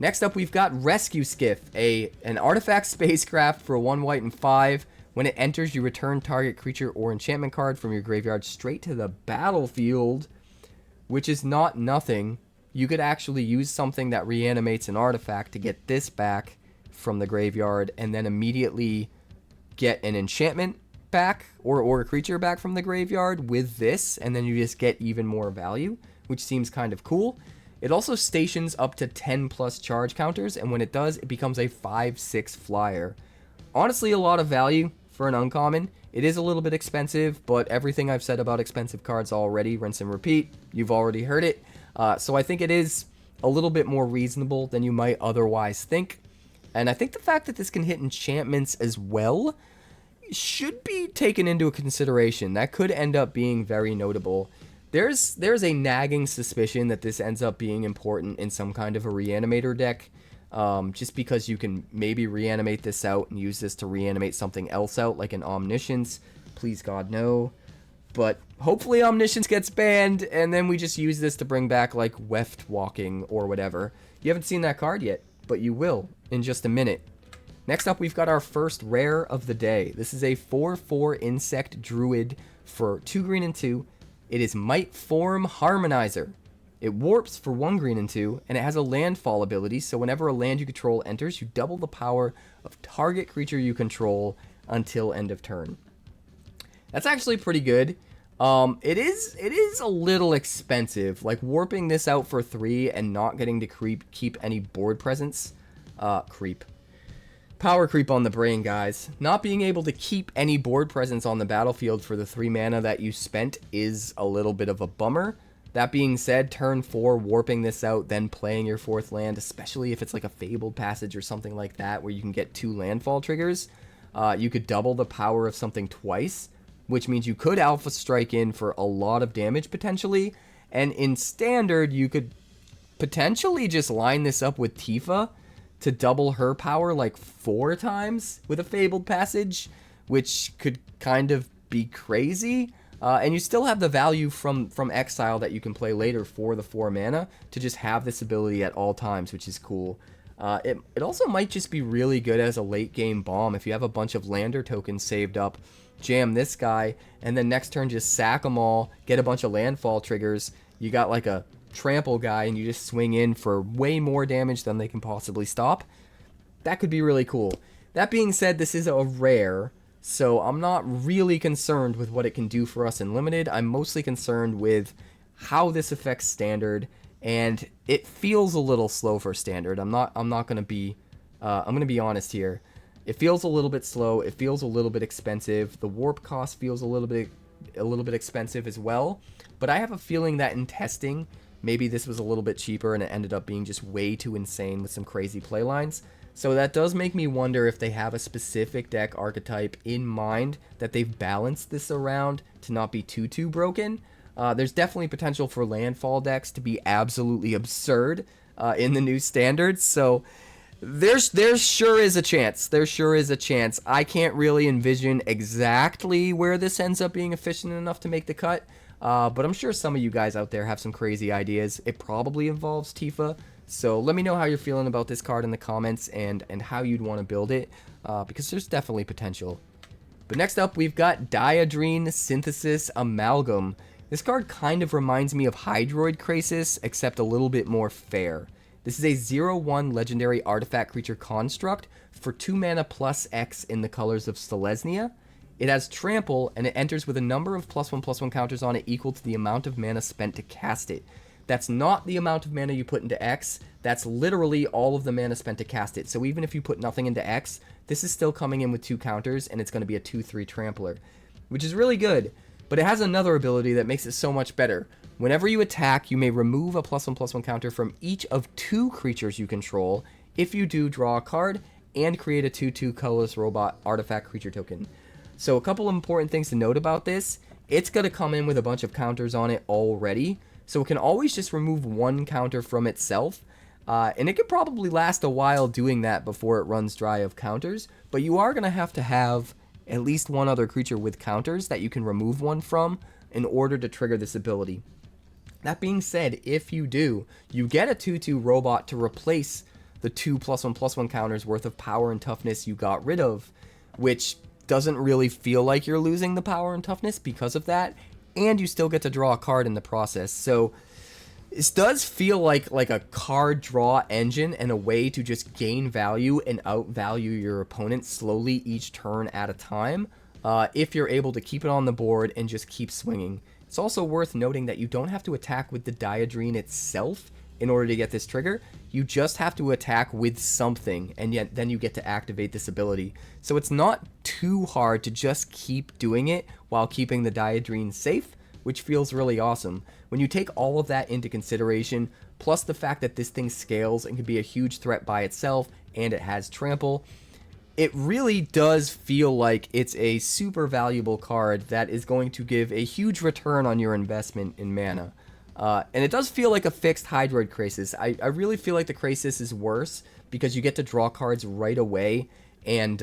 A: Next up, we've got Rescue Skiff, an artifact spacecraft for 1 white and 5. When it enters, you return target creature or enchantment card from your graveyard straight to the battlefield, which is not nothing. You could actually use something that reanimates an artifact to get this back from the graveyard, and then immediately get an enchantment back or a creature back from the graveyard with this, and then you just get even more value, which seems kind of cool. It also stations up to 10 plus charge counters, and when it does, it becomes a 5/6 flyer. Honestly, a lot of value for an uncommon. It is a little bit expensive, but everything I've said about expensive cards already, rinse and repeat, you've already heard it. So I think it is a little bit more reasonable than you might otherwise think. And I think the fact that this can hit enchantments as well should be taken into consideration. That could end up being very notable. There's a nagging suspicion that this ends up being important in some kind of a reanimator deck. Just because you can maybe reanimate this out and use this to reanimate something else out, like an Omniscience. Please God, no. But hopefully Omniscience gets banned, and then we just use this to bring back, like, Weft Walking or whatever. You haven't seen that card yet, but you will in just a minute. Next up, we've got our first rare of the day. This is a 4/4 Insect Druid for 2 green and 2. It is Mite Form Harmonizer. It warps for 1 green and 2, and it has a landfall ability, so whenever a land you control enters, you double the power of target creature you control until end of turn. That's actually pretty good. It is a little expensive. Like, warping this out for 3 and not getting to keep any board presence. Power creep on the brain, guys. Not being able to keep any board presence on the battlefield for the 3 mana that you spent is a little bit of a bummer. That being said, turn 4, warping this out, then playing your 4th land, especially if it's like a Fabled Passage or something like that, where you can get 2 landfall triggers. You could double the power of something twice, which means you could Alpha Strike in for a lot of damage, potentially. And in Standard, you could potentially just line this up with Tifa to double her power like 4 times with a Fabled Passage, which could kind of be crazy. And you still have the value from Exile that you can play later for the 4 mana to just have this ability at all times, which is cool. It also might just be really good as a late game bomb if you have a bunch of lander tokens saved up. Jam this guy, and then next turn just sack them all, get a bunch of landfall triggers. You got like a trample guy, and you just swing in for way more damage than they can possibly stop. That could be really cool. That being said, this is a rare, so I'm not really concerned with what it can do for us in Limited. I'm mostly concerned with how this affects Standard, and it feels a little slow for Standard. I'm gonna be honest here. It feels a little bit slow. It feels a little bit expensive. The warp cost feels a little bit expensive as well. But I have a feeling that in testing, maybe this was a little bit cheaper and it ended up being just way too insane with some crazy playlines. So that does make me wonder if they have a specific deck archetype in mind that they've balanced this around to not be too broken. There's definitely potential for landfall decks to be absolutely absurd in the new standards. So there sure is a chance. There sure is a chance. I can't really envision exactly where this ends up being efficient enough to make the cut. But I'm sure some of you guys out there have some crazy ideas. It probably involves Tifa, So let me know how you're feeling about this card in the comments and how you'd want to build it, because there's definitely potential. But next up, we've got Diadrene Synthesis Amalgam. This card kind of reminds me of Hydroid Krasis, except a little bit more fair. This is a 0/1 legendary artifact creature construct for 2 mana plus X in the colors of Selesnya. It has trample, and it enters with a number of +1/+1 counters on it equal to the amount of mana spent to cast it. That's not the amount of mana you put into X, that's literally all of the mana spent to cast it. So even if you put nothing into X, this is still coming in with 2 counters, and it's going to be a 2/3 trampler, which is really good. But it has another ability that makes it so much better. Whenever you attack, you may remove a +1/+1 counter from each of 2 creatures you control. If you do, draw a card and create a 2/2 colorless robot artifact creature token. So a couple of important things to note about this. It's going to come in with a bunch of counters on it already, so it can always just remove 1 counter from itself. And it could probably last a while doing that before it runs dry of counters, but you are going to have at least 1 other creature with counters that you can remove 1 from in order to trigger this ability. That being said, if you do, you get a 2/2 robot to replace the 2 +1/+1 counters worth of power and toughness you got rid of, which doesn't really feel like you're losing the power and toughness because of that, and you still get to draw a card in the process. So this does feel like a card draw engine and a way to just gain value and outvalue your opponent slowly each turn at a time, if you're able to keep it on the board and just keep swinging. It's also worth noting that you don't have to attack with the Diadrene itself in order to get this trigger. You just have to attack with something, and yet then you get to activate this ability. So it's not too hard to just keep doing it while keeping the Diadrene safe, which feels really awesome. When you take all of that into consideration, plus the fact that this thing scales and can be a huge threat by itself, and it has trample, it really does feel like it's a super valuable card that is going to give a huge return on your investment in mana. And it does feel like a fixed Hydroid Krasis. I really feel like the Krasis is worse because you get to draw cards right away, and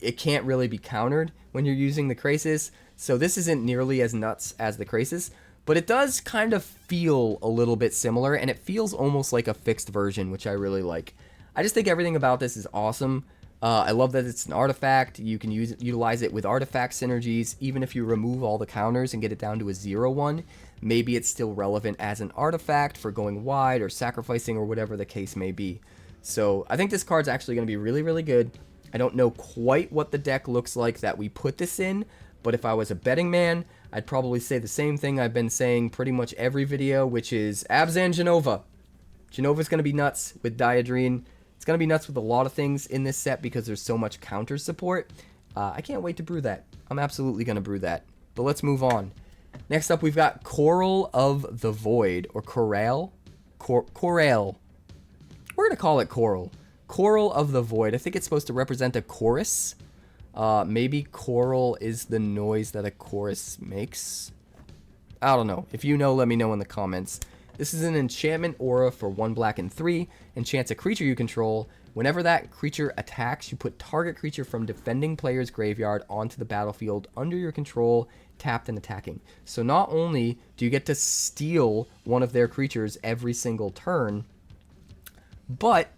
A: it can't really be countered when you're using the Krasis. So this isn't nearly as nuts as the Krasis, but it does kind of feel a little bit similar, and it feels almost like a fixed version, which I really like. I just think everything about this is awesome. I love that it's an artifact. You can utilize it with artifact synergies. Even if you remove all the counters and get it down to a 0/1, maybe it's still relevant as an artifact for going wide or sacrificing or whatever the case may be. So I think this card's actually going to be really, really good. I don't know quite what the deck looks like that we put this in, but if I was a betting man, I'd probably say the same thing I've been saying pretty much every video, which is Abzan Jenova. Jenova's going to be nuts with Diadrene. It's going to be nuts with a lot of things in this set because there's so much counter support. I can't wait to brew that. I'm absolutely going to brew that. But let's move on. Next up, we've got Coral of the Void, or Coral. Coral. We're going to call it Coral. Coral of the Void. I think it's supposed to represent a chorus. Maybe coral is the noise that a chorus makes. I don't know. If you know, let me know in the comments. This is an enchantment aura for 1 black and 3. Enchants a creature you control. Whenever that creature attacks, you put target creature from defending player's graveyard onto the battlefield under your control, tapped and attacking. So not only do you get to steal one of their creatures every single turn, but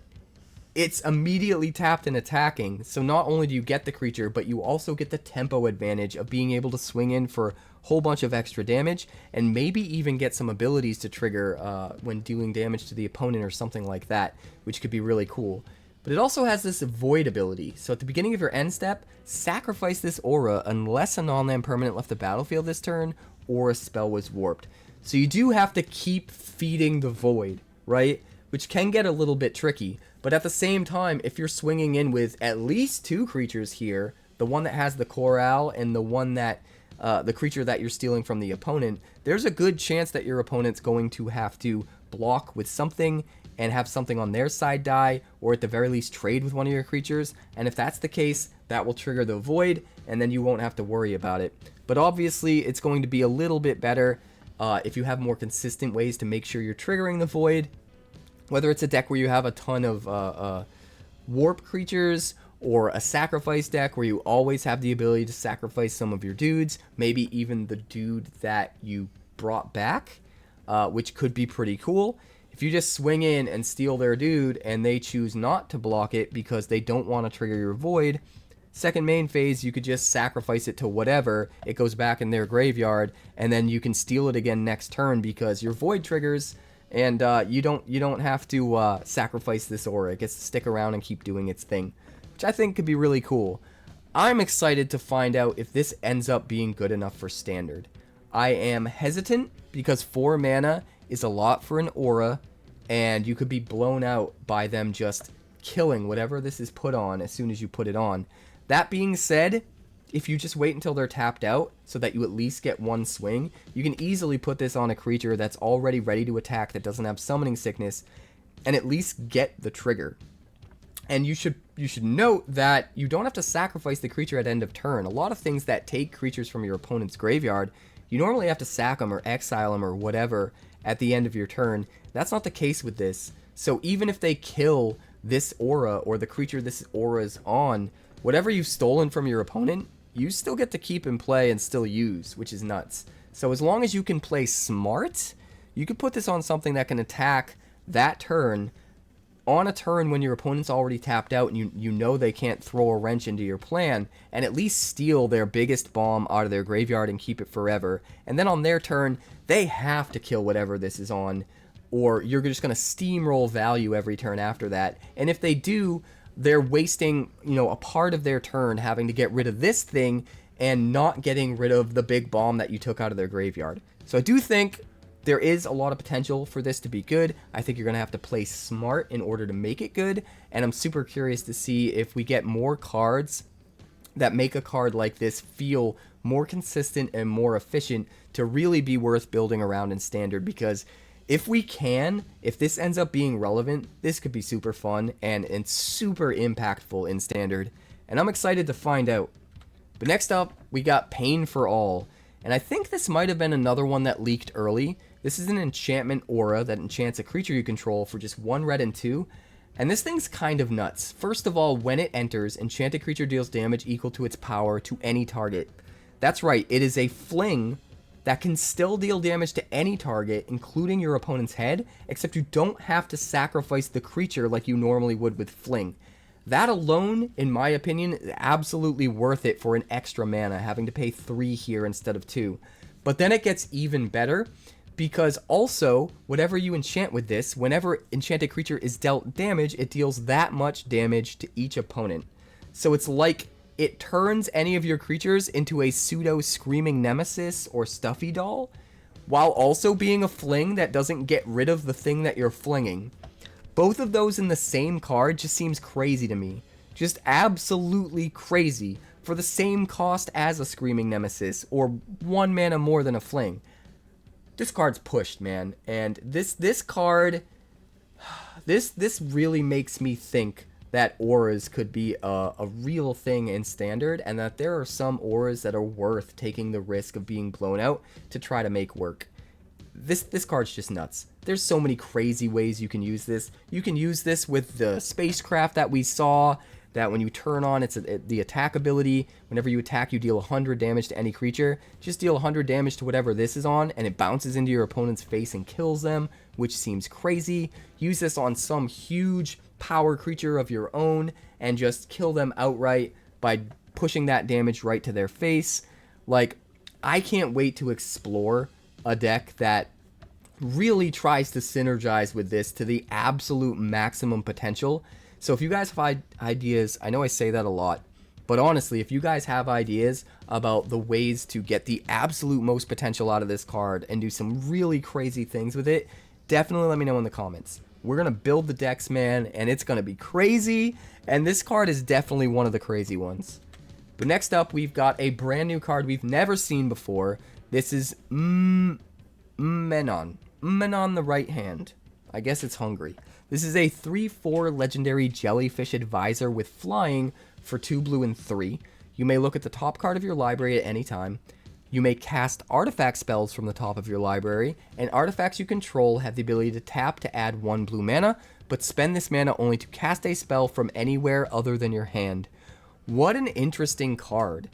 A: it's immediately tapped and attacking. So not only do you get the creature, but you also get the tempo advantage of being able to swing in for a whole bunch of extra damage, and maybe even get some abilities to trigger when dealing damage to the opponent or something like that, which could be really cool. But it also has this Void ability. So at the beginning of your end step, sacrifice this aura unless a non-land permanent left the battlefield this turn or a spell was warped. So you do have to keep feeding the Void, right? Which can get a little bit tricky. But at the same time, if you're swinging in with at least 2 creatures here, the one that has the Coral and the one that, the creature that you're stealing from the opponent, there's a good chance that your opponent's going to have to block with something and have something on their side die, or at the very least trade with one of your creatures. And if that's the case, that will trigger the Void, and then you won't have to worry about it. But obviously, it's going to be a little bit better if you have more consistent ways to make sure you're triggering the Void. Whether it's a deck where you have a ton of warp creatures, or a sacrifice deck where you always have the ability to sacrifice some of your dudes, maybe even the dude that you brought back, which could be pretty cool. If you just swing in and steal their dude and they choose not to block it because they don't want to trigger your void, second main phase, you could just sacrifice it to whatever. It goes back in their graveyard, and then you can steal it again next turn because your void triggers, and you don't have to sacrifice this aura. It gets to stick around and keep doing its thing, which I think could be really cool. I'm excited to find out if this ends up being good enough for standard. I am hesitant because 4 mana is a lot for an aura, and you could be blown out by them just killing whatever this is put on as soon as you put it on. That being said, if you just wait until they're tapped out so that you at least get one swing, you can easily put this on a creature that's already ready to attack, that doesn't have summoning sickness, and at least get the trigger. And you should note that you don't have to sacrifice the creature at end of turn. A lot of things that take creatures from your opponent's graveyard, you normally have to sack them or exile them or whatever at the end of your turn. That's not the case with this. So even if they kill this aura or the creature this aura is on, whatever you've stolen from your opponent, you still get to keep in play and still use, which is nuts. So as long as you can play smart, you can put this on something that can attack that turn on a turn when your opponent's already tapped out and you know they can't throw a wrench into your plan, and at least steal their biggest bomb out of their graveyard and keep it forever. And then on their turn, they have to kill whatever this is on, or you're just going to steamroll value every turn after that. And if they do, they're wasting, a part of their turn having to get rid of this thing and not getting rid of the big bomb that you took out of their graveyard. So I do think there is a lot of potential for this to be good. I think you're going to have to play smart in order to make it good, and I'm super curious to see if we get more cards that make a card like this feel more consistent and more efficient to really be worth building around in Standard, because if this ends up being relevant, this could be super fun and super impactful in Standard, and I'm excited to find out. But next up, we got Pain for All, and I think this might have been another one that leaked early. This is an enchantment aura that enchants a creature you control for just 1 red and 2, and this thing's kind of nuts. First of all, when it enters, enchanted creature deals damage equal to its power to any target. That's right, it is a fling that can still deal damage to any target, including your opponent's head, except you don't have to sacrifice the creature like you normally would with fling. That alone, in my opinion, is absolutely worth it for an extra mana, having to pay 3 here instead of 2. But then it gets even better, because also, whatever you enchant with this, whenever enchanted creature is dealt damage, it deals that much damage to each opponent. So it's like it turns any of your creatures into a pseudo screaming nemesis or stuffy doll, while also being a fling that doesn't get rid of the thing that you're flinging. Both of those in the same card just seems crazy to me. Just absolutely crazy for the same cost as a screaming nemesis or 1 mana more than a fling. This card's pushed, man, and this card, this really makes me think that auras could be a real thing in Standard, and that there are some auras that are worth taking the risk of being blown out to try to make work. This card's just nuts. There's so many crazy ways you can use this. You can use this with the spacecraft that we saw, that when you turn on the attack ability, whenever you attack you deal 100 damage to any creature. Just deal 100 damage to whatever this is on, and it bounces into your opponent's face and kills them, which seems crazy. Use this on some huge power creature of your own and just kill them outright by pushing that damage right to their face. Like, I can't wait to explore a deck that really tries to synergize with this to the absolute maximum potential. So if you guys have ideas, I know I say that a lot, but honestly, if you guys have ideas about the ways to get the absolute most potential out of this card and do some really crazy things with it, definitely let me know in the comments. We're going to build the decks, man, and it's going to be crazy, and this card is definitely one of the crazy ones. But next up, we've got a brand new card we've never seen before. This is Menon the Right Hand. I guess it's hungry. This is a 3/4 legendary jellyfish advisor with flying for 2 blue and 3. You may look at the top card of your library at any time. You may cast artifact spells from the top of your library, and artifacts you control have the ability to tap to add 1 blue mana, but spend this mana only to cast a spell from anywhere other than your hand. What an interesting card.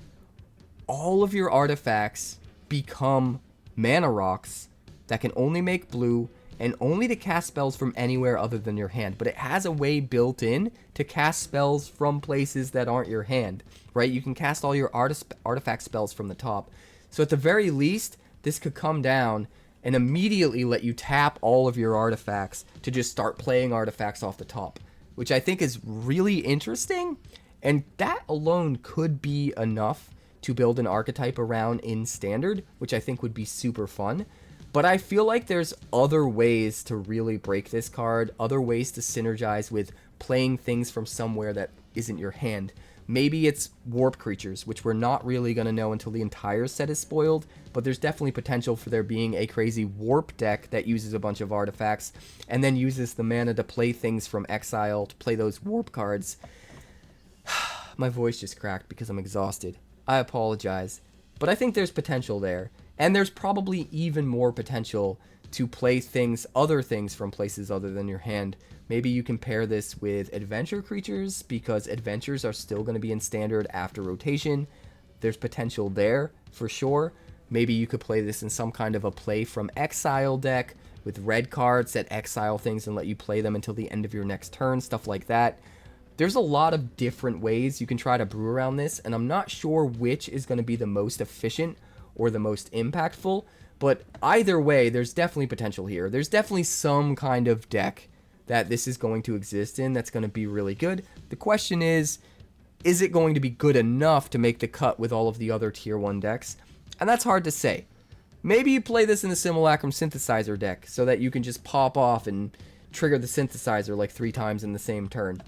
A: All of your artifacts become mana rocks that can only make blue, and only to cast spells from anywhere other than your hand. But it has a way built in to cast spells from places that aren't your hand, right? You can cast all your artifact spells from the top. So at the very least, this could come down and immediately let you tap all of your artifacts to just start playing artifacts off the top, which I think is really interesting. And that alone could be enough to build an archetype around in Standard, which I think would be super fun. But I feel like there's other ways to really break this card, other ways to synergize with playing things from somewhere that isn't your hand. Maybe it's warp creatures, which we're not really going to know until the entire set is spoiled, but there's definitely potential for there being a crazy warp deck that uses a bunch of artifacts and then uses the mana to play things from exile to play those warp cards. My voice just cracked because I'm exhausted. I apologize, but I think there's potential there, and there's probably even more potential to play things, other things from places other than your hand. Maybe you can pair this with adventure creatures, because adventures are still going to be in Standard after rotation. There's potential there for sure. Maybe you could play this in some kind of a play from exile deck with red cards that exile things and let you play them until the end of your next turn, stuff like that. There's a lot of different ways you can try to brew around this, and I'm not sure which is going to be the most efficient or the most impactful, but either way, there's definitely potential here. There's definitely some kind of deck that this is going to exist in that's going to be really good. The question is it going to be good enough to make the cut with all of the other tier 1 decks? And that's hard to say. Maybe you play this in the 𝐼𝐿𝐼𝐿 synthesizer deck so that you can just pop off and trigger the synthesizer like 3 times in the same turn.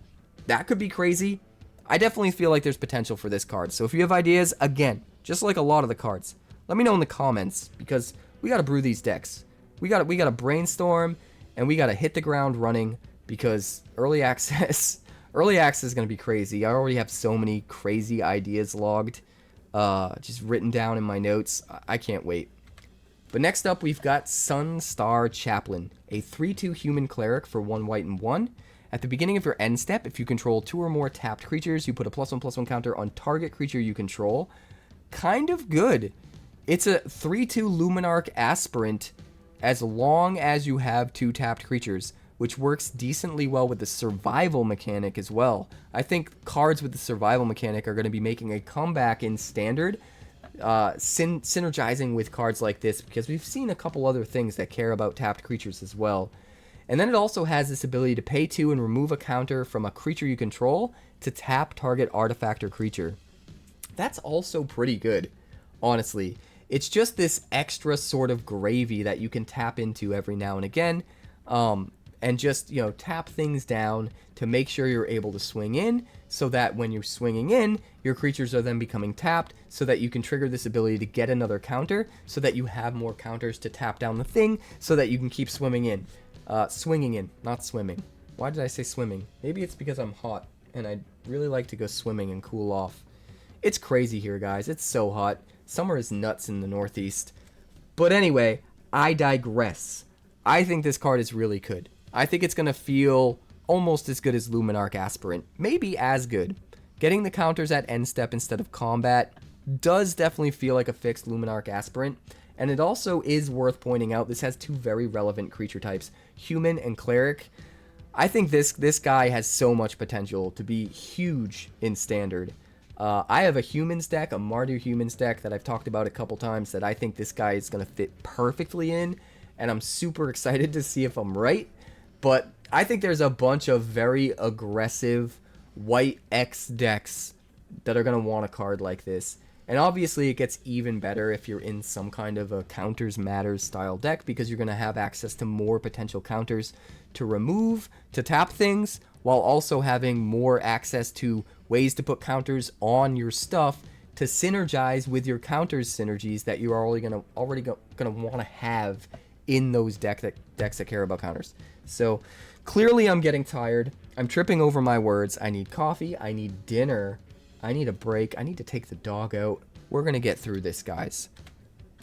A: That could be crazy. I definitely feel like there's potential for this card. So if you have ideas, again, just like a lot of the cards, let me know in the comments, because we got to brew these decks. We got to brainstorm, and we got to hit the ground running, because early access is going to be crazy. I already have so many crazy ideas logged, just written down in my notes. I can't wait. But next up, we've got Sunstar Chaplain, a 3/2 human cleric for 1 white and 1. At the beginning of your end step, if you control 2 or more tapped creatures, you put a +1/+1 counter on target creature you control. Kind of good. It's a 3/2 Luminarch Aspirant as long as you have 2 tapped creatures, which works decently well with the survival mechanic as well. I think cards with the survival mechanic are going to be making a comeback in Standard, synergizing with cards like this, because we've seen a couple other things that care about tapped creatures as well. And then it also has this ability to pay 2 and remove a counter from a creature you control to tap target artifact or creature. That's also pretty good, honestly. It's just this extra sort of gravy that you can tap into every now and again, and just, you know, tap things down to make sure you're able to swing in, so that when you're swinging in, your creatures are then becoming tapped, so that you can trigger this ability to get another counter, so that you have more counters to tap down the thing, so that you can keep swimming in. Swinging in, not swimming. Why did I say swimming? Maybe it's because I'm hot, and I'd really like to go swimming and cool off. It's crazy here, guys. It's so hot. Summer is nuts in the Northeast. But anyway, I digress. I think this card is really good. I think it's going to feel almost as good as Luminarch Aspirant. Maybe as good. Getting the counters at end step instead of combat does definitely feel like a fixed Luminarch Aspirant. And it also is worth pointing out, this has 2 very relevant creature types, human and cleric. I think this guy has so much potential to be huge in Standard. I have a humans deck, a Mardu humans deck that I've talked about a couple times that I think this guy is going to fit perfectly in, and I'm super excited to see if I'm right. But I think there's a bunch of very aggressive white X decks that are going to want a card like this. And obviously it gets even better if you're in some kind of a counters matters style deck, because you're going to have access to more potential counters to remove, to tap things, while also having more access to ways to put counters on your stuff to synergize with your counters synergies that you're already going to want to have in those decks that care about counters. So clearly I'm getting tired. I'm tripping over my words. I need coffee. I need dinner. I need a break. I need to take the dog out. We're going to get through this, guys.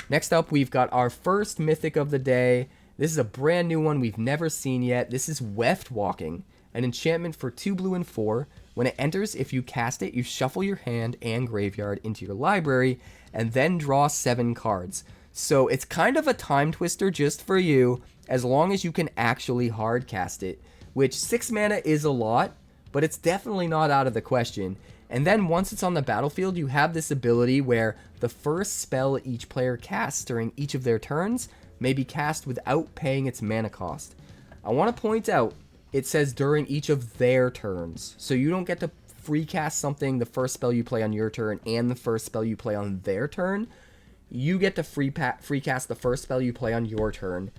A: Next up, we've got our first mythic of the day. This is a brand new one we've never seen yet. This is Weft Walking, an enchantment for 2 blue and 4. When it enters, if you cast it, you shuffle your hand and graveyard into your library, and then draw 7 cards. So it's kind of a Timetwister just for you, as long as you can actually hard cast it, which 6 mana is a lot, but it's definitely not out of the question. And then once it's on the battlefield, you have this ability where the first spell each player casts during each of their turns may be cast without paying its mana cost. I want to point out, it says during each of their turns. So you don't get to free cast something the first spell you play on your turn and the first spell you play on their turn. You get to free cast the first spell you play on your turn.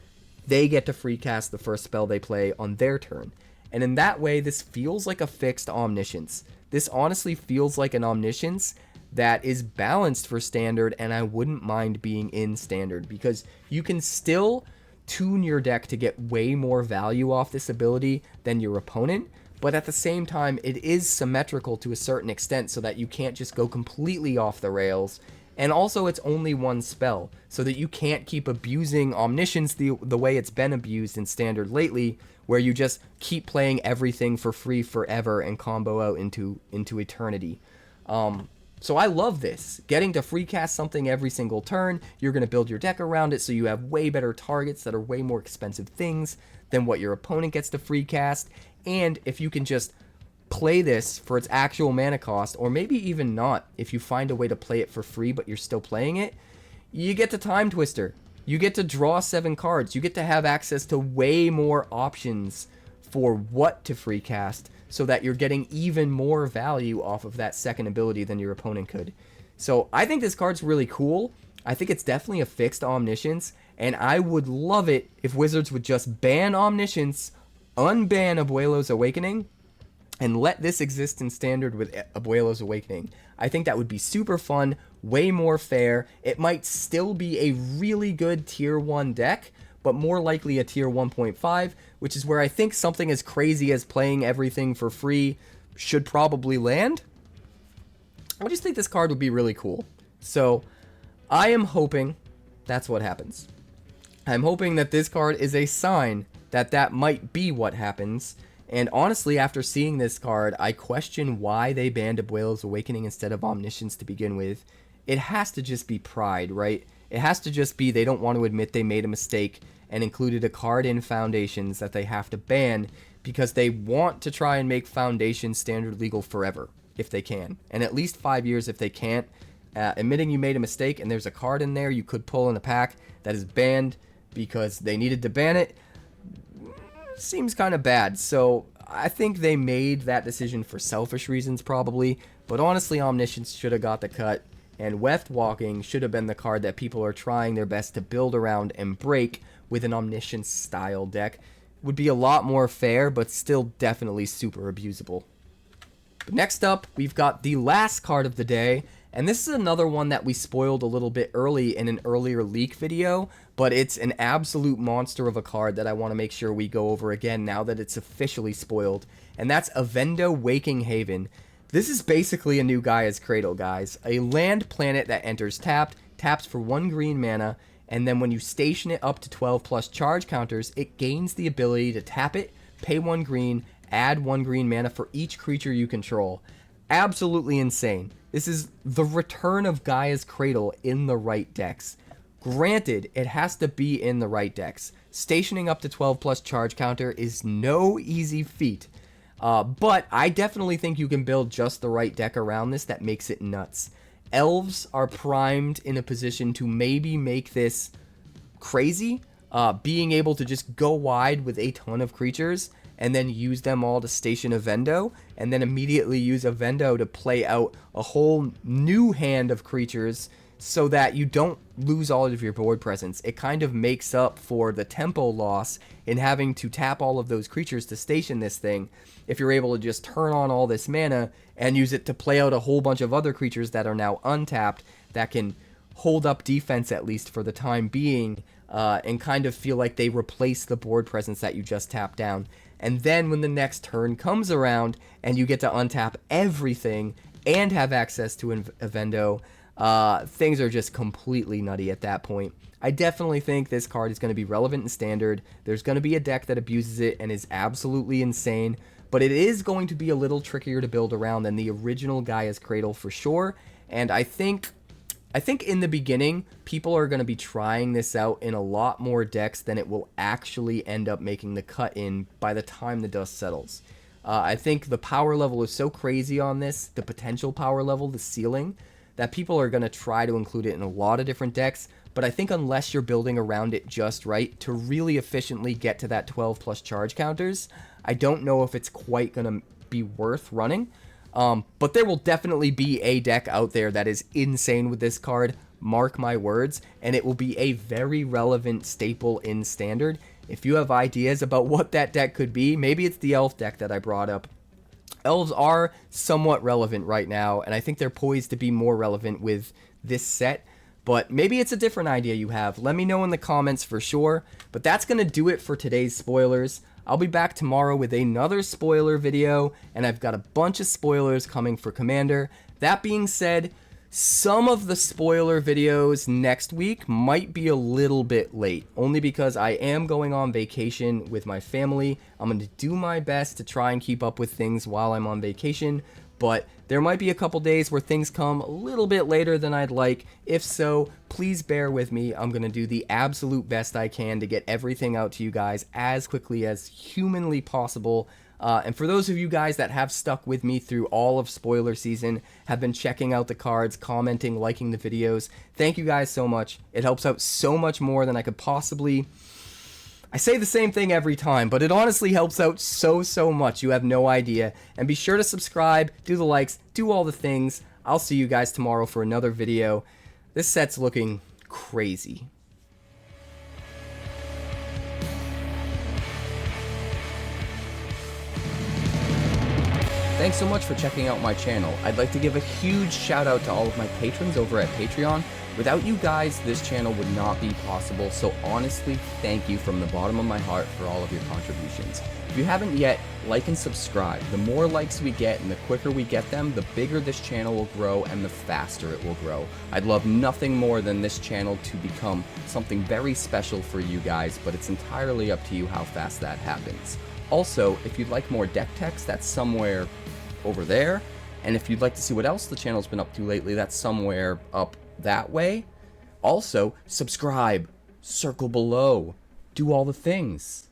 A: They get to free cast the first spell they play on their turn. And in that way, this feels like a fixed Omniscience. This honestly feels like an Omniscience that is balanced for Standard, and I wouldn't mind being in Standard, because you can still tune your deck to get way more value off this ability than your opponent, but at the same time, it is symmetrical to a certain extent so that you can't just go completely off the rails. And also, it's only one spell, so that you can't keep abusing Omniscience the way it's been abused in Standard lately, where you just keep playing everything for free forever and combo out into eternity. So I love this. Getting to free cast something every single turn, you're going to build your deck around it so you have way better targets that are way more expensive things than what your opponent gets to free cast. And if you can just play this for its actual mana cost, or maybe even not, if you find a way to play it for free but you're still playing it, you get to Timetwister. You get to draw 7 cards. You get to have access to way more options for what to free cast, so that you're getting even more value off of that second ability than your opponent could. So I think this card's really cool. I think it's definitely a fixed Omniscience, and I would love it if Wizards would just ban Omniscience, unban Abuelo's Awakening, and let this exist in Standard with Abuelo's Awakening. I think that would be super fun, way more fair. It might still be a really good tier 1 deck, but more likely a tier 1.5, which is where I think something as crazy as playing everything for free should probably land. I just think this card would be really cool. So I am hoping that's what happens. I'm hoping that this card is a sign that that might be what happens. And honestly, after seeing this card, I question why they banned Abuelo's Awakening instead of Omniscience to begin with. It has to just be pride, right? It has to just be they don't want to admit they made a mistake and included a card in Foundations that they have to ban because they want to try and make Foundations Standard legal forever, if they can. And at least 5 years if they can't. Admitting you made a mistake and there's a card in there you could pull in a pack that is banned because they needed to ban it, seems kind of bad. So I think they made that decision for selfish reasons probably, but honestly Omniscience should have got the cut, and Weft Walking should have been the card that people are trying their best to build around and break with an Omniscience style deck. Would be a lot more fair, but still definitely super abusable. But next up, we've got the last card of the day, and this is another one that we spoiled a little bit early in an earlier leak video, but it's an absolute monster of a card that I want to make sure we go over again now that it's officially spoiled, and that's Avendo Waking Haven. This is basically a new Gaia's Cradle, guys. A land planet that enters tapped, taps for 1 green mana, and then when you station it up to 12 plus charge counters, it gains the ability to tap it, pay 1 green, add 1 green mana for each creature you control. Absolutely insane. This is the return of Gaia's Cradle in the right decks. Granted, it has to be in the right decks. Stationing up to 12 plus charge counter is no easy feat. But I definitely think you can build just the right deck around this that makes it nuts. Elves are primed in a position to maybe make this crazy. Being able to just go wide with a ton of creatures and then use them all to station Avendo, and then immediately use Avendo to play out a whole new hand of creatures so that you don't lose all of your board presence. It kind of makes up for the tempo loss in having to tap all of those creatures to station this thing, if you're able to just turn on all this mana and use it to play out a whole bunch of other creatures that are now untapped that can hold up defense at least for the time being, and kind of feel like they replace the board presence that you just tapped down. And then when the next turn comes around and you get to untap everything and have access to Avendo, things are just completely nutty at that point. I definitely think this card is going to be relevant in Standard. There's going to be a deck that abuses it and is absolutely insane, but it is going to be a little trickier to build around than the original Gaia's Cradle for sure. And I think I think in the beginning, people are going to be trying this out in a lot more decks than it will actually end up making the cut in by the time the dust settles. I think the power level is so crazy on this, the potential power level, the ceiling, that people are going to try to include it in a lot of different decks. But I think unless you're building around it just right to really efficiently get to that 12 plus charge counters, I don't know if it's quite going to be worth running. But there will definitely be a deck out there that is insane with this card, mark my words, and it will be a very relevant staple in Standard. If you have ideas about what that deck could be, maybe it's the Elf deck that I brought up. Elves are somewhat relevant right now, and I think they're poised to be more relevant with this set. But maybe it's a different idea you have. Let me know in the comments for sure. But that's going to do it for today's spoilers. I'll be back tomorrow with another spoiler video, and I've got a bunch of spoilers coming for Commander. That being said, some of the spoiler videos next week might be a little bit late, only because I am going on vacation with my family. I'm going to do my best to try and keep up with things while I'm on vacation, but there might be a couple days where things come a little bit later than I'd like. If so, please bear with me. I'm going to do the absolute best I can to get everything out to you guys as quickly as humanly possible. And for those of you guys that have stuck with me through all of spoiler season, have been checking out the cards, commenting, liking the videos, thank you guys so much. It helps out so much more than I could possibly... I say the same thing every time, but it honestly helps out so much. You have no idea. And be sure to subscribe, do the likes, do all the things. I'll see you guys tomorrow for another video. This set's looking crazy. Thanks so much for checking out my channel. I'd like to give a huge shout out to all of my patrons over at Patreon. Without you guys, this channel would not be possible, so honestly, thank you from the bottom of my heart for all of your contributions. If you haven't yet, like and subscribe. The more likes we get and the quicker we get them, the bigger this channel will grow and the faster it will grow. I'd love nothing more than this channel to become something very special for you guys, but it's entirely up to you how fast that happens. Also, if you'd like more deck text, that's somewhere over there. And if you'd like to see what else the channel's been up to lately, that's somewhere up that way. Also, subscribe, circle below, do all the things.